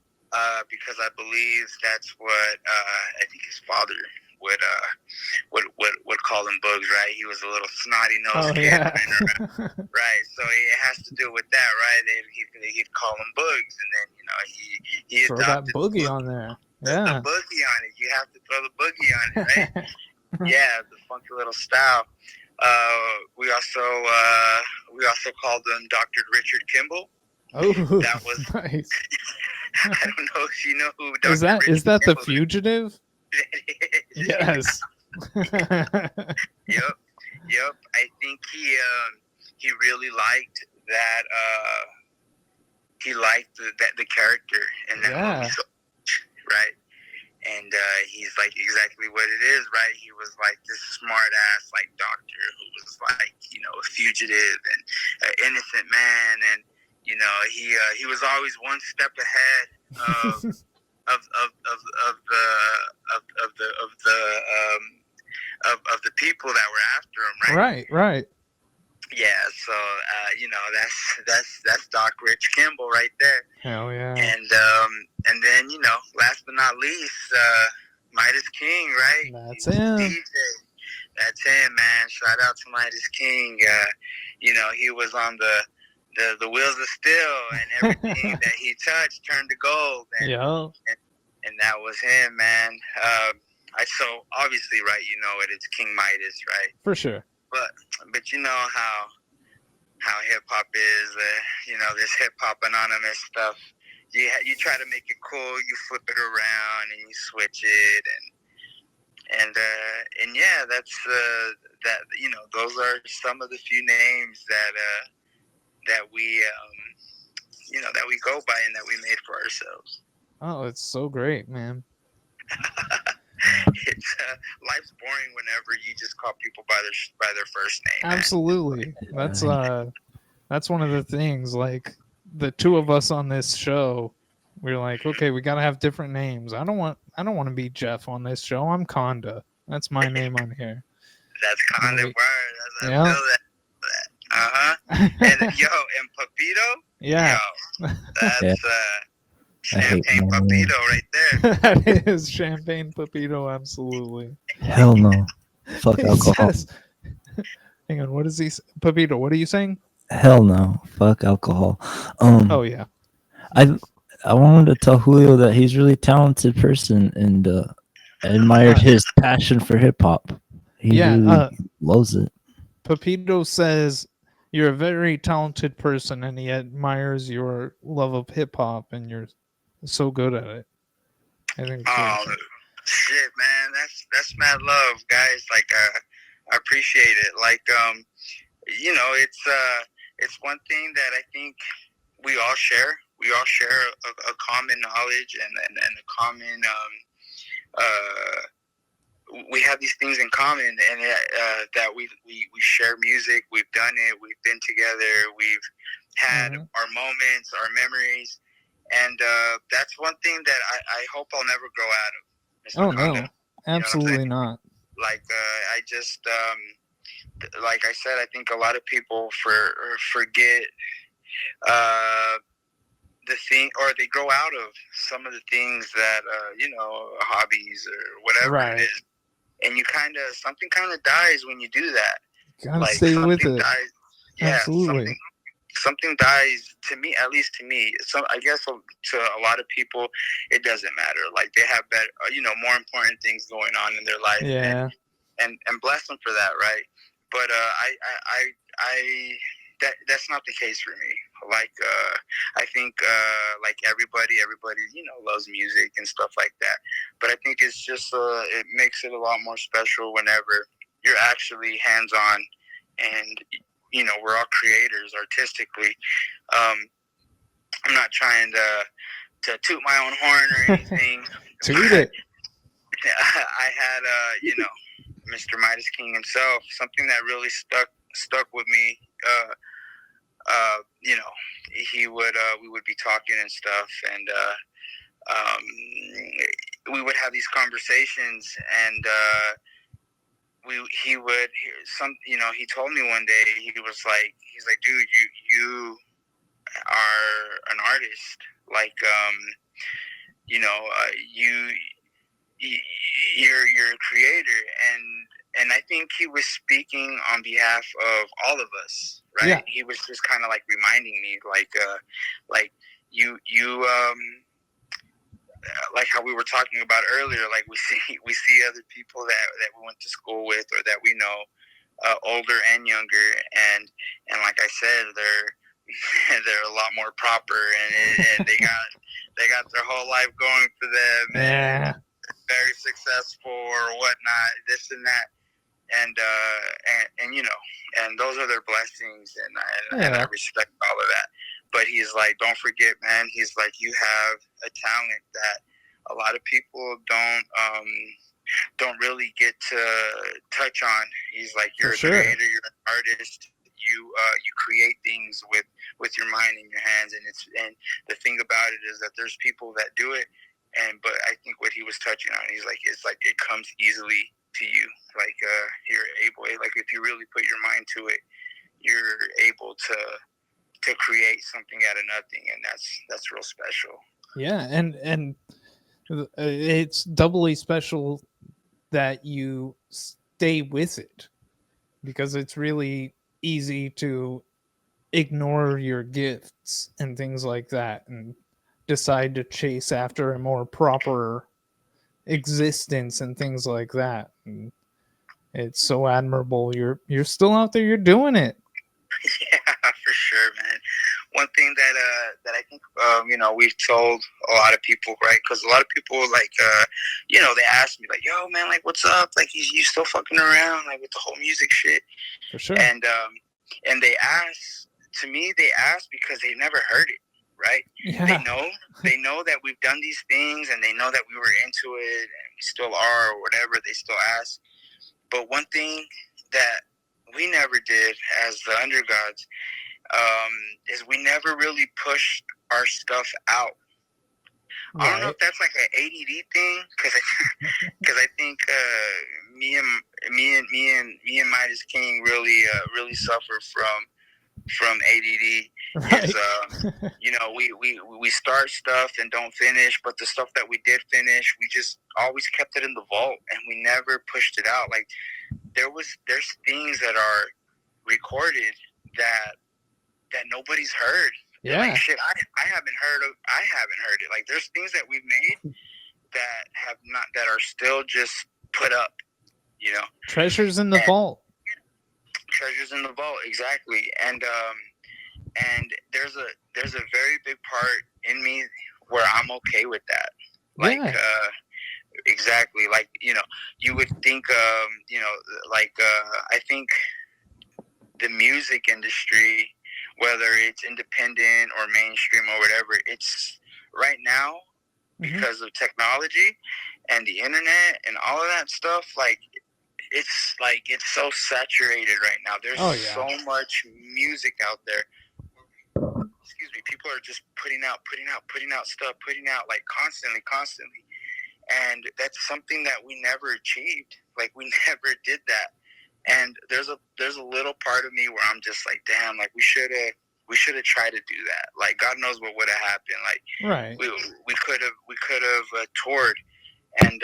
Because I believe that's what I think his father would call him Bugs, right? He was a little snotty nosed kid, yeah. right? So it has to do with that, right? He'd call him Bugs, and then he Throw that adopted boogie on there. Yeah. the boogie on it. You have to throw the boogie on it, right? Yeah, the funky little style. We also called him Dr. Richard Kimball. Oh, That was nice. I don't know if you know who Dr. Is that Richard the Kimball fugitive? Yes. Yep. I think he really liked that. He liked the character in that movie, so, right? And he's like exactly what it is, right? He was like this smart ass like doctor who was like a fugitive and an innocent man, and he was always one step ahead of the people that were after him, right? Right. Yeah, so that's Doc Rich Kimball right there. Hell yeah. And then last but not least, Midas King, right? That's him. DJ. That's him, man. Shout out to Midas King. He was on the wheels of steel, and everything that he touched turned to gold. And, and that was him, man. So obviously, right? It's King Midas, right? For sure. But you know how hip hop is, this hip hop anonymous stuff. You try to make it cool, you flip it around and you switch it, and yeah, that's that. Those are some of the few names that we that we go by and that we made for ourselves. Oh, it's so great, man. It's life's boring whenever you just call people by their first name. Absolutely. That's one of the things. Like the two of us on this show, we're like, okay, we gotta have different names. I don't want to be Jeff on this show. I'm Conda. That's my name on here. That's Conda word. I Yeah. feel that. And and Pepito. Yeah. Yo, that's Champagne Pepito right there. That is Champagne Pepito, absolutely. Hell no. Fuck alcohol. Hang on, what is he? Pepito, what are you saying? Hell no. Fuck alcohol. Oh yeah. I wanted to tell Julio that he's a really talented person, and I admired his passion for hip hop. He Yeah, really loves it. Pepito says you're a very talented person and he admires your love of hip hop and you're so good at it. I think it's Oh awesome. shit, man, that's mad love, guys. Like, I appreciate it. Like, it's one thing that I think we all share. We all share a common knowledge and a common we have these things in common, and that we share music. We've done it. We've been together. We've had our moments, our memories, and that's one thing that I hope I'll never grow out of, Mr. Oh Condon. no, absolutely not. Like, I just like I said, I think a lot of people forget the thing, or they grow out of some of the things that hobbies or whatever it is, and something kind of dies when you do that. Gotta Like, stay with something it. dies. Yeah, Absolutely. something dies, to me, at least to me. So I guess to a lot of people, it doesn't matter. Like, they have better, more important things going on in their life. Yeah. And bless them for that, right? But that's not the case for me. Like, I think like everybody loves music and stuff like that. But I think it's just it makes it a lot more special whenever you're actually hands on, and we're all creators artistically. I'm not trying to toot my own horn or anything. Toot it. I had Mr. Midas King himself, something that really stuck with me. We would be talking and stuff, and we would have these conversations, and he told me one day, he's like, dude, you are an artist, like, you're a creator, and I think he was speaking on behalf of all of us, right? Yeah. He was just kind of like reminding me, like you like how we were talking about earlier, like we see other people that we went to school with, or that we know, older and younger, and like I said, they're a lot more proper, and they got their whole life going for them, Yeah. and very successful or whatnot, this and that, and and those are their blessings, and I respect all of that. But he's like, don't forget, man. He's like, you have a talent that a lot of people don't really get to touch on. He's like, you're a creator, you're an artist. You create things with your mind and your hands, and the thing about it is that there's people that do it, but I think what he was touching on, he's like, it's like it comes easily to you. Like, you're able, like, if you really put your mind to it, you're able to create something out of nothing, and that's real special. Yeah, and it's doubly special that you stay with it, because it's really easy to ignore your gifts and things like that and decide to chase after a more proper existence and things like that. And it's so admirable. You're still out there. You're doing it. Yeah, for sure, man. One thing that I think we've told a lot of people, right? Because a lot of people, like, they ask me, like, yo, man, like, what's up? Like, you still fucking around, like, with the whole music shit? For sure. And they ask, to me, they ask because they've never heard it, right? Yeah. They know that we've done these things, and they know that we were into it, and we still are, or whatever. They still ask. But one thing that we never did as the undergods, is we never really pushed our stuff out. Right. I don't know if that's like an ADD thing, because I think me and Midas King really suffer from ADD. Right. Is we start stuff and don't finish, but the stuff that we did finish, we just always kept it in the vault, and we never pushed it out. Like, there's things that are recorded that nobody's heard, Yeah. Like shit, I haven't heard it. Like there's things that we've made that are still just put up, you know. Treasures in the And vault. treasures in the vault, exactly. And there's a very big part in me where I'm okay with that. Like Yeah. exactly, like, you know, you would think you know, like I think the music industry, whether it's independent or mainstream or whatever, it's right now because of technology and the internet and all of that stuff, like it's so saturated right now. There's so much music out there. Excuse me, people are just putting out stuff, like constantly. And that's something that we never achieved. Like we never did that. And there's a little part of me where I'm just like, damn, like we should have tried to do that. Like God knows what would have happened. Like we could have toured. And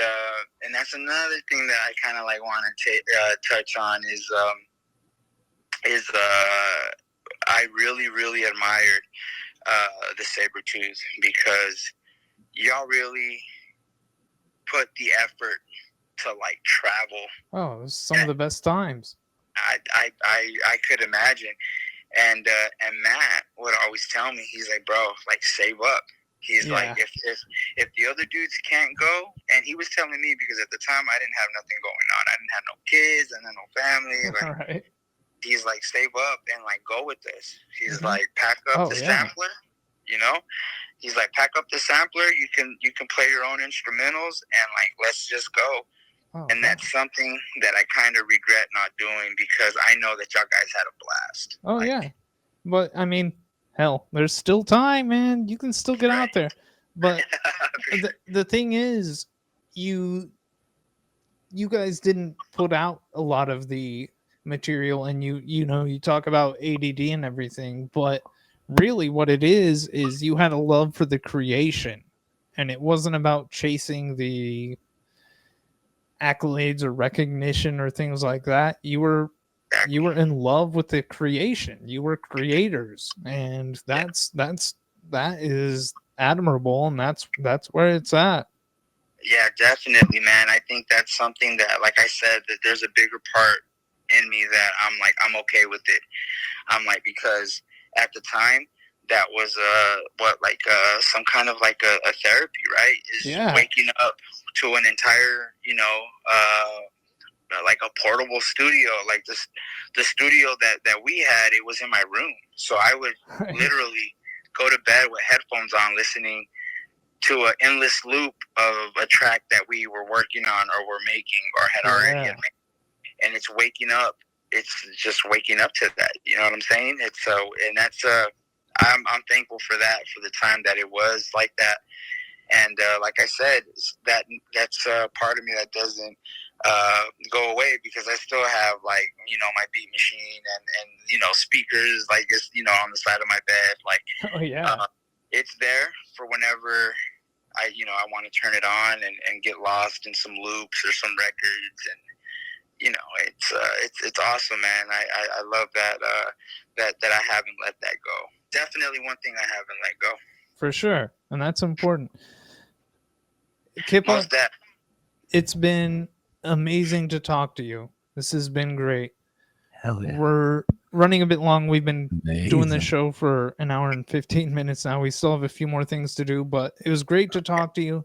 that's another thing that I kind of like want to touch on is I really admired the Sabretooths because y'all really put the effort to like travel. Oh, it was some of the best times. I could imagine. And Matt would always tell me, he's like, bro, like save up. He's like, if the other dudes can't go, and he was telling me because at the time I didn't have nothing going on. I didn't have no kids and then no family. Like, right. He's like, save up and like go with this. He's like, pack up the sampler, you know. He's like, pack up the sampler. You can play your own instrumentals and like let's just go. And that's something that I kind of regret not doing because I know that y'all guys had a blast. Oh yeah, but I mean, hell, there's still time, man. You can still get out there. But the thing is, you guys didn't put out a lot of the material, and you know, you talk about ADD and everything, but really what it is you had a love for the creation, and it wasn't about chasing the accolades or recognition or things like that. You were in love with the creation. You were creators, and that is admirable, and that's where it's at. Yeah, definitely, man. I think that's something that, like I said, that there's a bigger part in me that I'm okay with it. I'm like, because at the time that was some kind of like a therapy, right? Is waking up to an entire, you know, like a portable studio. Like the studio that we had, it was in my room. So I would literally go to bed with headphones on, listening to an endless loop of a track that we were working on or were making or had already made. And it's waking up. It's just waking up to that. You know what I'm saying? It's so, and that's I'm thankful for that, for the time that it was like that. And like I said, that's part of me that doesn't go away, because I still have, like, you know, my beat machine and you know, speakers, like, it's, you know, on the side of my bed, like, it's there for whenever I want to turn it on and get lost in some loops or some records. And you know, it's awesome, man. I love that that I haven't let that go. Definitely one thing I haven't let go. For sure, and that's important. Kippa, it's been amazing to talk to you. This has been great. Hell yeah. We're running a bit long. We've been doing this show for an hour and 15 minutes now. We still have a few more things to do, but it was great to talk to you.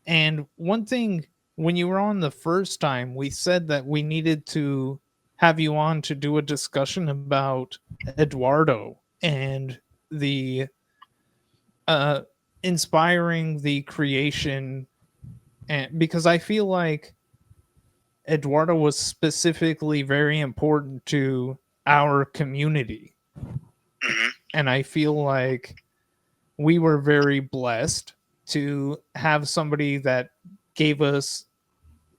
And one thing, when you were on the first time, we said that we needed to have you on to do a discussion about Eduardo and the inspiring the creation, and because I feel like Eduardo was specifically very important to our community. And I feel like we were very blessed to have somebody that gave us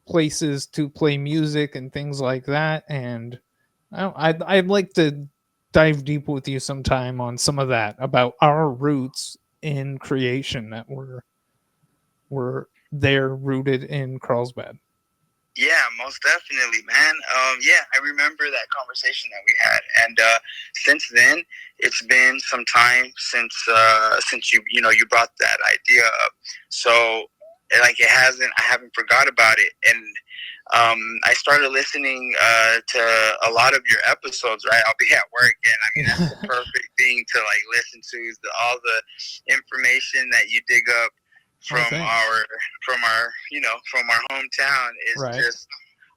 places to play music and things like that. And I'd like to dive deep with you sometime on some of that, about our roots in creation that were there rooted in Carlsbad. Yeah, most definitely, man. Yeah, I remember that conversation that we had, and since then, it's been some time since you brought that idea up. So, like, I haven't forgot about it, and I started listening to a lot of your episodes. Right, I'll be at work, and I mean that's the perfect thing to like listen to is all the information that you dig up from our hometown is Right. just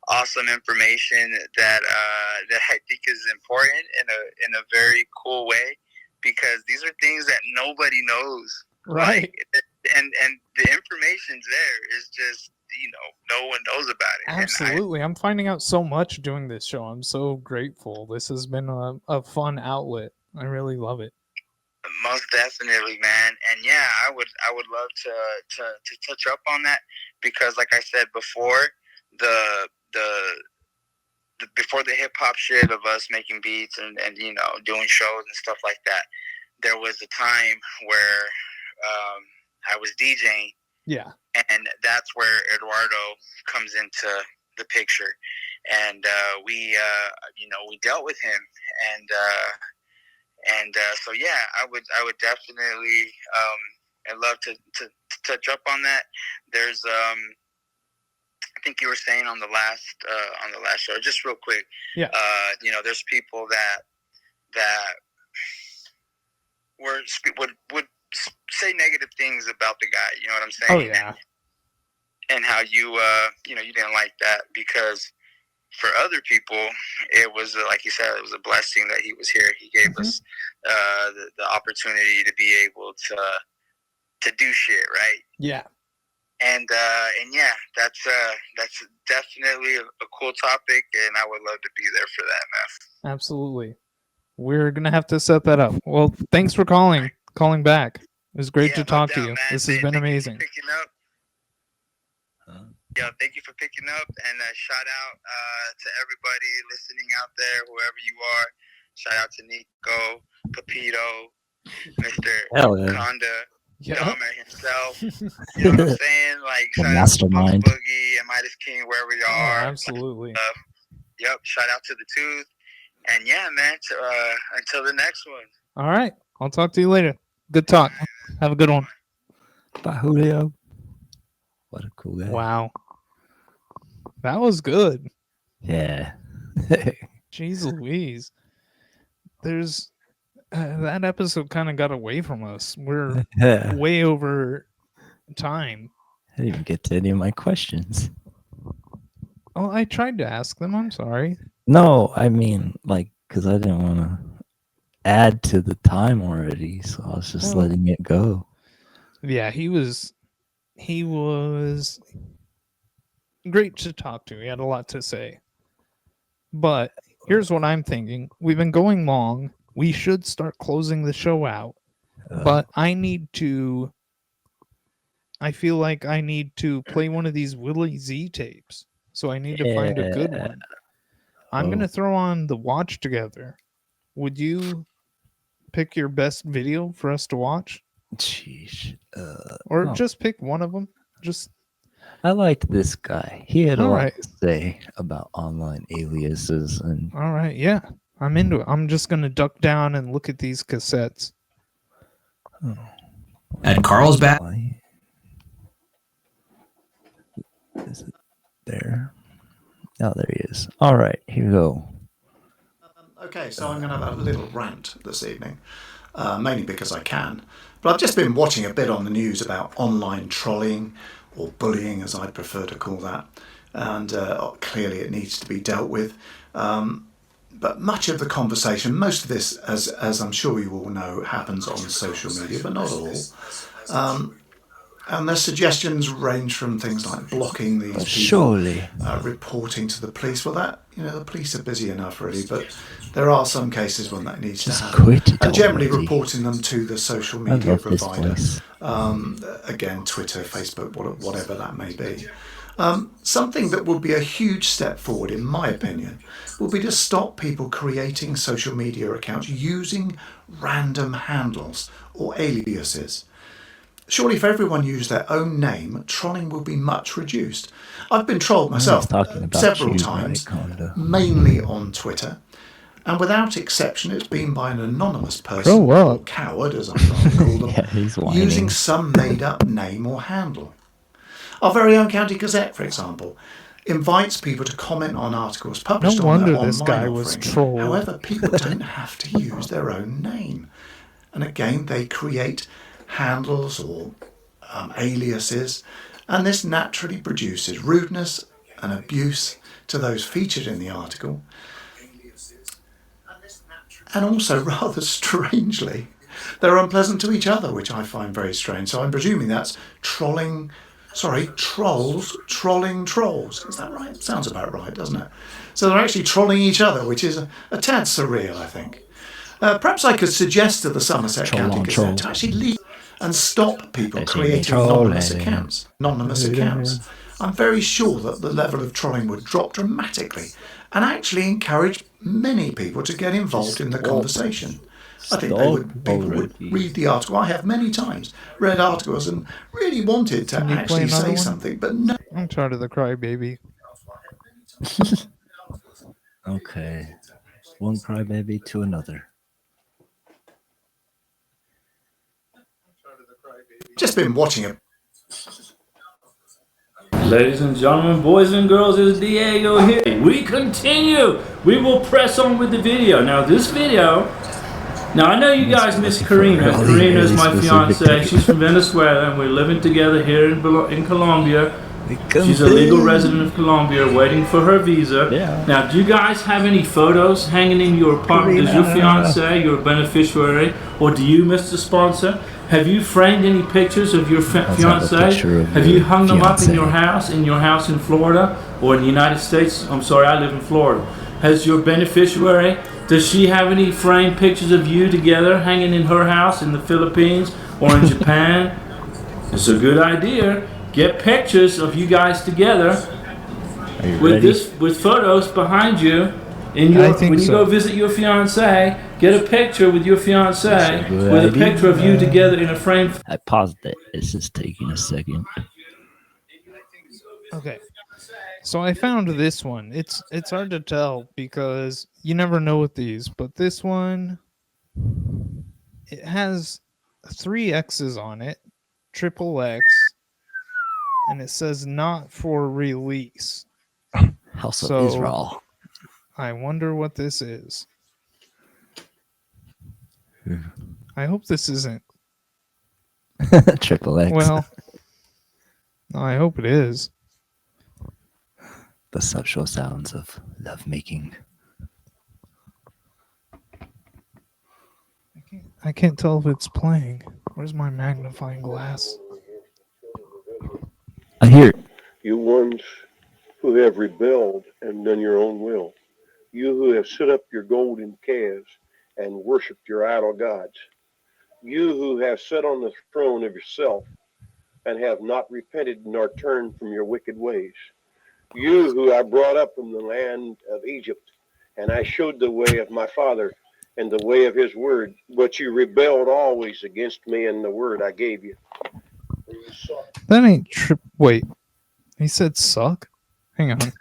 awesome information that I think is important in a very cool way, because these are things that nobody knows. Right. Like, and the information's there. It's just no one knows about it. Absolutely. I'm finding out so much doing this show. I'm so grateful. This has been a fun outlet. I really love it. Most definitely, man. And yeah, I would love to touch up on that, because like I said before, the before the hip hop shit of us making beats and doing shows and stuff like that, there was a time where I was DJing. Yeah. And that's where Eduardo comes into the picture, and we dealt with him, and so yeah, I would definitely I'd love to touch up on that. There's I think you were saying on the last show, just real quick. Yeah. There's people that would say negative things about the guy. You know what I'm saying? Oh yeah. And how you didn't like that, because for other people it was like you said, it was a blessing that he was here. He gave us the opportunity to be able to do shit, right? Yeah. And yeah, that's definitely a cool topic, and I would love to be there for that, man. Absolutely. We're gonna have to set that up. Well, thanks for calling back. It was great to talk to you. Man. This has been amazing. Yeah, thank you for picking up, and shout out to everybody listening out there, whoever you are. Shout out to Nico, Capito, Mr. Conda, Dahmer himself. You know what I'm saying? Like, the shout mastermind. out to Puff Boogie and Midas King, wherever you are. Absolutely. Yep, shout out to the Tooth. And yeah, man, until the next one. All right. I'll talk to you later. Good talk. Have a good one. Bye, Julio. What a cool guy. Wow. That was good. Yeah. Jeez Louise. There's that episode kind of got away from us. We're way over time. I didn't even get to any of my questions. Oh, I tried to ask them. I'm sorry. No, I mean, like, because I didn't want to add to the time already, so I was just letting it go. Yeah, he was great to talk to. He had a lot to say. But here's what I'm thinking. We've been going long. We should start closing the show out. But I feel like I need to play one of these Willie Z tapes. So I need to find a good one. I'm going to throw on the Watch Together. Would you pick your best video for us to watch? Jeez. Or just pick one of them. I liked this guy. He had a All lot right. to say about online aliases and All right, yeah. I'm into it. I'm just going to duck down and look at these cassettes. At Carlsbad. Is it there? Oh, there he is. All right, here we go. Okay, so I'm going to have a little rant this evening, mainly because I can. But I've just been watching a bit on the news about online trolling, or bullying as I'd prefer to call that, and clearly it needs to be dealt with. But much of the conversation, most of this, as I'm sure you all know, happens on social media, but not all. And their suggestions range from things like blocking these people, surely reporting to the police. Well, that the police are busy enough, really, but there are some cases when that needs to happen. And generally reporting them to the social media provider. Again, Twitter, Facebook, whatever that may be. Something that would be a huge step forward, in my opinion, would be to stop people creating social media accounts using random handles or aliases. Surely if everyone used their own name, trolling would be much reduced. I've been trolled myself talking about several you, times, right, Conda? mainly on Twitter, and without exception it's been by an anonymous person, Grow up. or coward as I'd rather call them, Yeah, he's whining. using some made-up name or handle. Our very own County Gazette, for example, invites people to comment on articles published No on their wonder this online guy was offering. trolled. However, people don't have to use their own name. And again, they create handles or aliases, and this naturally produces rudeness and abuse to those featured in the article. And also, rather strangely, they're unpleasant to each other, which I find very strange. So I'm presuming that's trolling trolls. Is that right? Sounds about right, doesn't it? So they're actually trolling each other, which is a tad surreal, I think. Perhaps I could suggest to the Somerset County Gazette to actually leave and stop people creating anonymous accounts. I'm very sure that the level of trolling would drop dramatically and actually encourage many people to get involved in the conversation. I think people would read the article. I have many times read articles and really wanted to actually say something, but no. I'm tired of the crybaby. Okay. One crybaby to another. Just been watching it. Ladies and gentlemen, boys and girls, it's Diego here. We continue. We will press on with the video. Now, this video. Now, I know you guys miss Karina. Karina is my fiance. She's from Venezuela, and we're living together here in Colombia. She's a legal resident of Colombia, waiting for her visa. Yeah. Now, do you guys have any photos hanging in your apartment? Does your fiance, your beneficiary, or do you, Mr. Sponsor? Have you framed any pictures of your fiance? Have you hung them up in your house in Florida or in the United States? I'm sorry, I live in Florida. Has your beneficiary, does she have any framed pictures of you together hanging in her house in the Philippines or in Japan? It's a good idea. Get pictures of you guys together with photos behind you. When you go visit your fiance, get a picture with your fiance with a picture of you together in a frame. I paused it. It's just taking a second. Okay. So I found this one. It's hard to tell because you never know with these, but this one, it has 3 X's on it, triple X, and it says not for release. House of Israel. I wonder what this is. I hope this isn't Triple X. Well, I hope it is. The sexual sounds of lovemaking. I can't tell if it's playing. Where's my magnifying glass? I hear it. You ones who have rebelled and done your own will. You who have set up your golden calves and worshipped your idol gods. You who have sat on the throne of yourself and have not repented nor turned from your wicked ways. You who I brought up from the land of Egypt, and I showed the way of my father and the way of his word, but you rebelled always against me and the word I gave you. That ain't wait. He said suck? Hang on.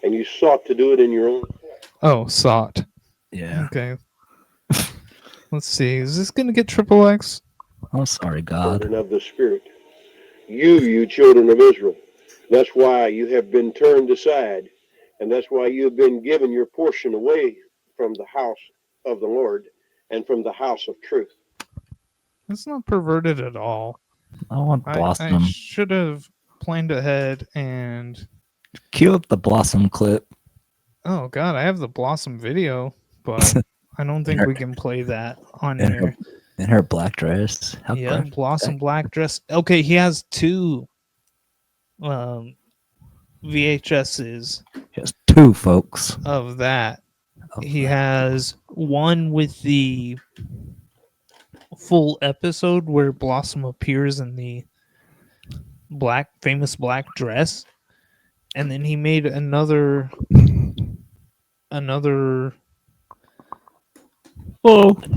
And you sought to do it in your own. Oh, sought. Yeah. Okay. Let's see. Is this going to get triple X? I'm sorry, God. And of the Spirit. You children of Israel. That's why you have been turned aside. And that's why you have been given your portion away from the house of the Lord and from the house of truth. That's not perverted at all. I want Blossom. I should have planned ahead and... Cue up the Blossom clip. Oh, God. I have the Blossom video, but I don't think we can play that on here. In her black dress. Yeah, Blossom black dress. Okay, he has 2 VHSs. He has 2, folks. Of that. He has one with the full episode where Blossom appears in the famous black dress. And then he made another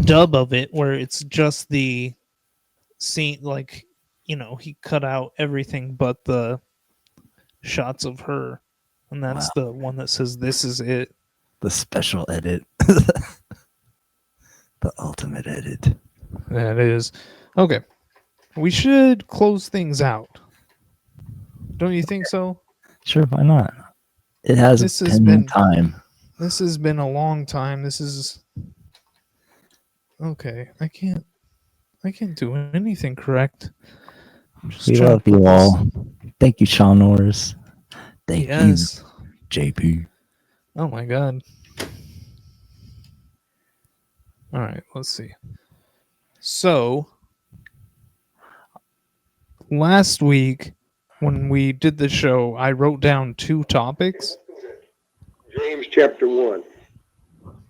dub of it where it's just the scene, like, he cut out everything but the shots of her, and that's the one that says "This is it." The special edit. The ultimate edit. That is okay. We should close things out. Don't you think so? Sure, why not? It has been time. This has been a long time. This is okay. I can't do anything correct. We love you all. Thank you, Sean Norris. Thank you, JP. Oh my God. All right, let's see. So, last week when we did the show, I wrote down 2 topics. James chapter 1.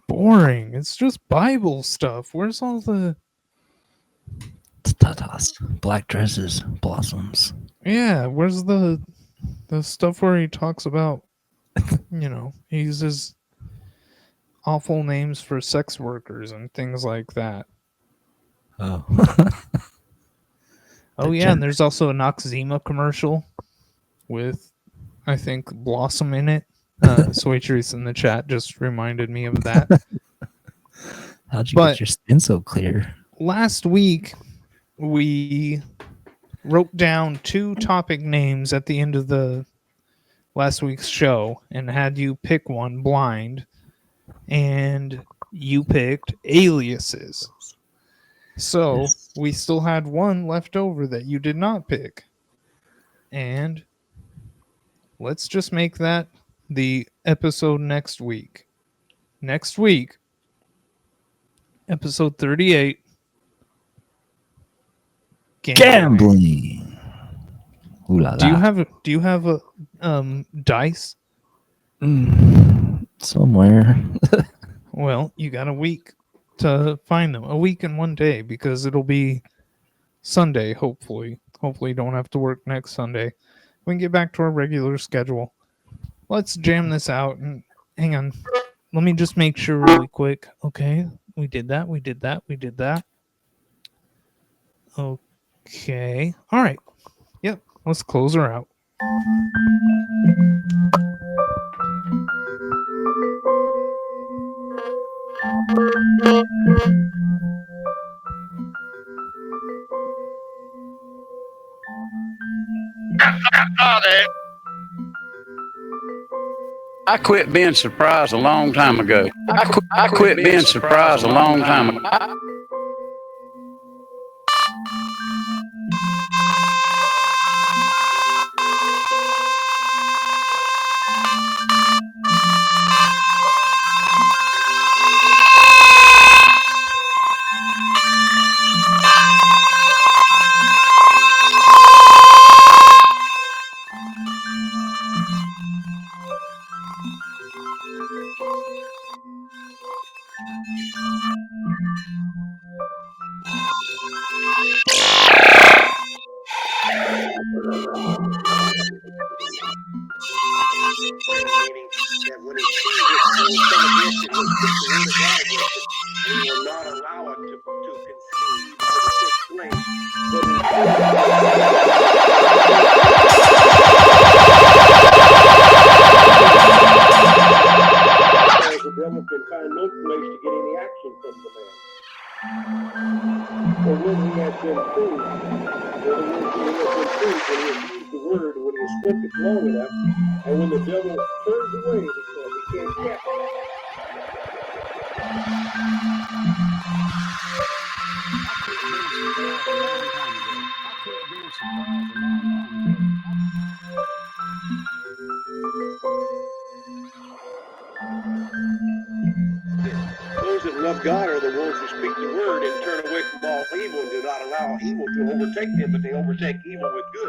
Boring. It's just Bible stuff. Where's all the tatas, black dresses, blossoms? Yeah, where's the stuff where he talks about, he uses awful names for sex workers and things like that. Oh. Oh yeah, and there's also a Noxzema commercial with, I think, Blossom in it. Soy Truth in the chat just reminded me of that. How'd you get your skin so clear? Last week, we wrote down 2 topic names at the end of the last week's show and had you pick one blind, and you picked aliases. So we still had one left over that you did not pick. And let's just make that the episode next week. Next week, episode 38. Gambling. Ooh la la. Do you have a dice? Somewhere. Well, you got a week to find them. A week and 1 day, because it'll be Sunday, hopefully. Hopefully don't have to work next Sunday. We can get back to our regular schedule. Let's jam this out, and hang on. Let me just make sure really quick. Okay, we did that. Okay. All right. Yep. Let's close her out. I quit being surprised a long time ago. I quit being surprised a long time ago. Those that love God are the ones who speak the word and turn away from all evil and do not allow evil to overtake them, but they overtake evil with good.